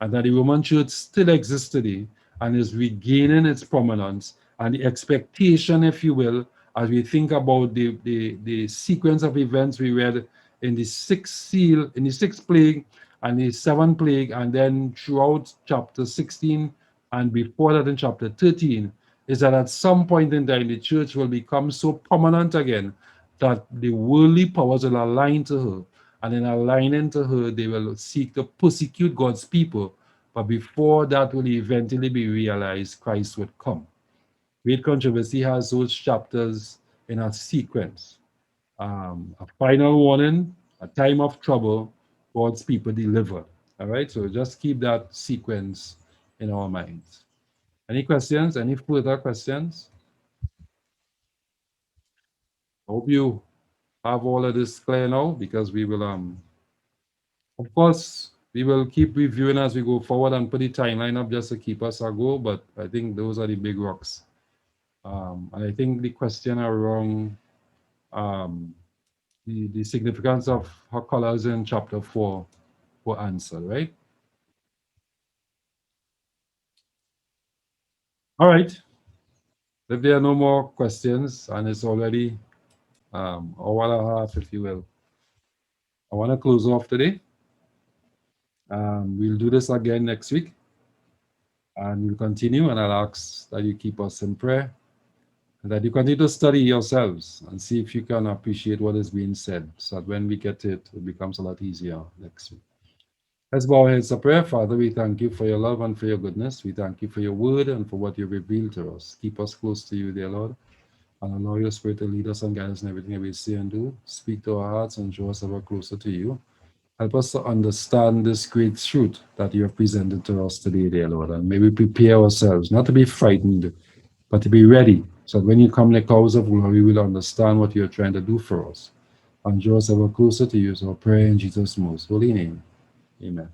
and that the Roman church still exists today and is regaining its prominence. And the expectation, if you will, as we think about the sequence of events we read in the sixth seal, in the sixth plague and the seventh plague, and then throughout chapter 16 and before that in chapter 13, is that at some point in time the church will become so prominent again that the worldly powers will align to her. And in aligning to her, they will seek to persecute God's people. But before that will eventually be realized, Christ would come. Great Controversy has those chapters in a sequence. A final warning, a time of trouble, God's people delivered. All right, so just keep that sequence in our minds. Any questions? Any further questions? I hope you have all of this clear now, because we will, of course, we will keep reviewing as we go forward and put the timeline up just to keep us a go. But I think those are the big rocks. And I think the question around um, the significance of her colors in chapter 4 were answered, right? All right. If there are no more questions, and it's already hour and a half, if you will, I want to close off today. We'll do this again next week, and we'll continue. And I'll ask that you keep us in prayer, and that you continue to study yourselves and see if you can appreciate what is being said, so that when we get it, it becomes a lot easier next week. Let's bow our heads to prayer. Father, we thank you for your love and for your goodness. We thank you for your word and for what you revealed to us. Keep us close to you, dear Lord, and allow your spirit to lead us and guide us in everything that we say and do. Speak to our hearts and draw us ever closer to you. Help us to understand this great truth that you have presented to us today, dear Lord. And may we prepare ourselves, not to be frightened, but to be ready, so that when you come like clouds of glory, we will understand what you're trying to do for us. And draw us ever closer to you. So I pray in Jesus' most holy name. Amen.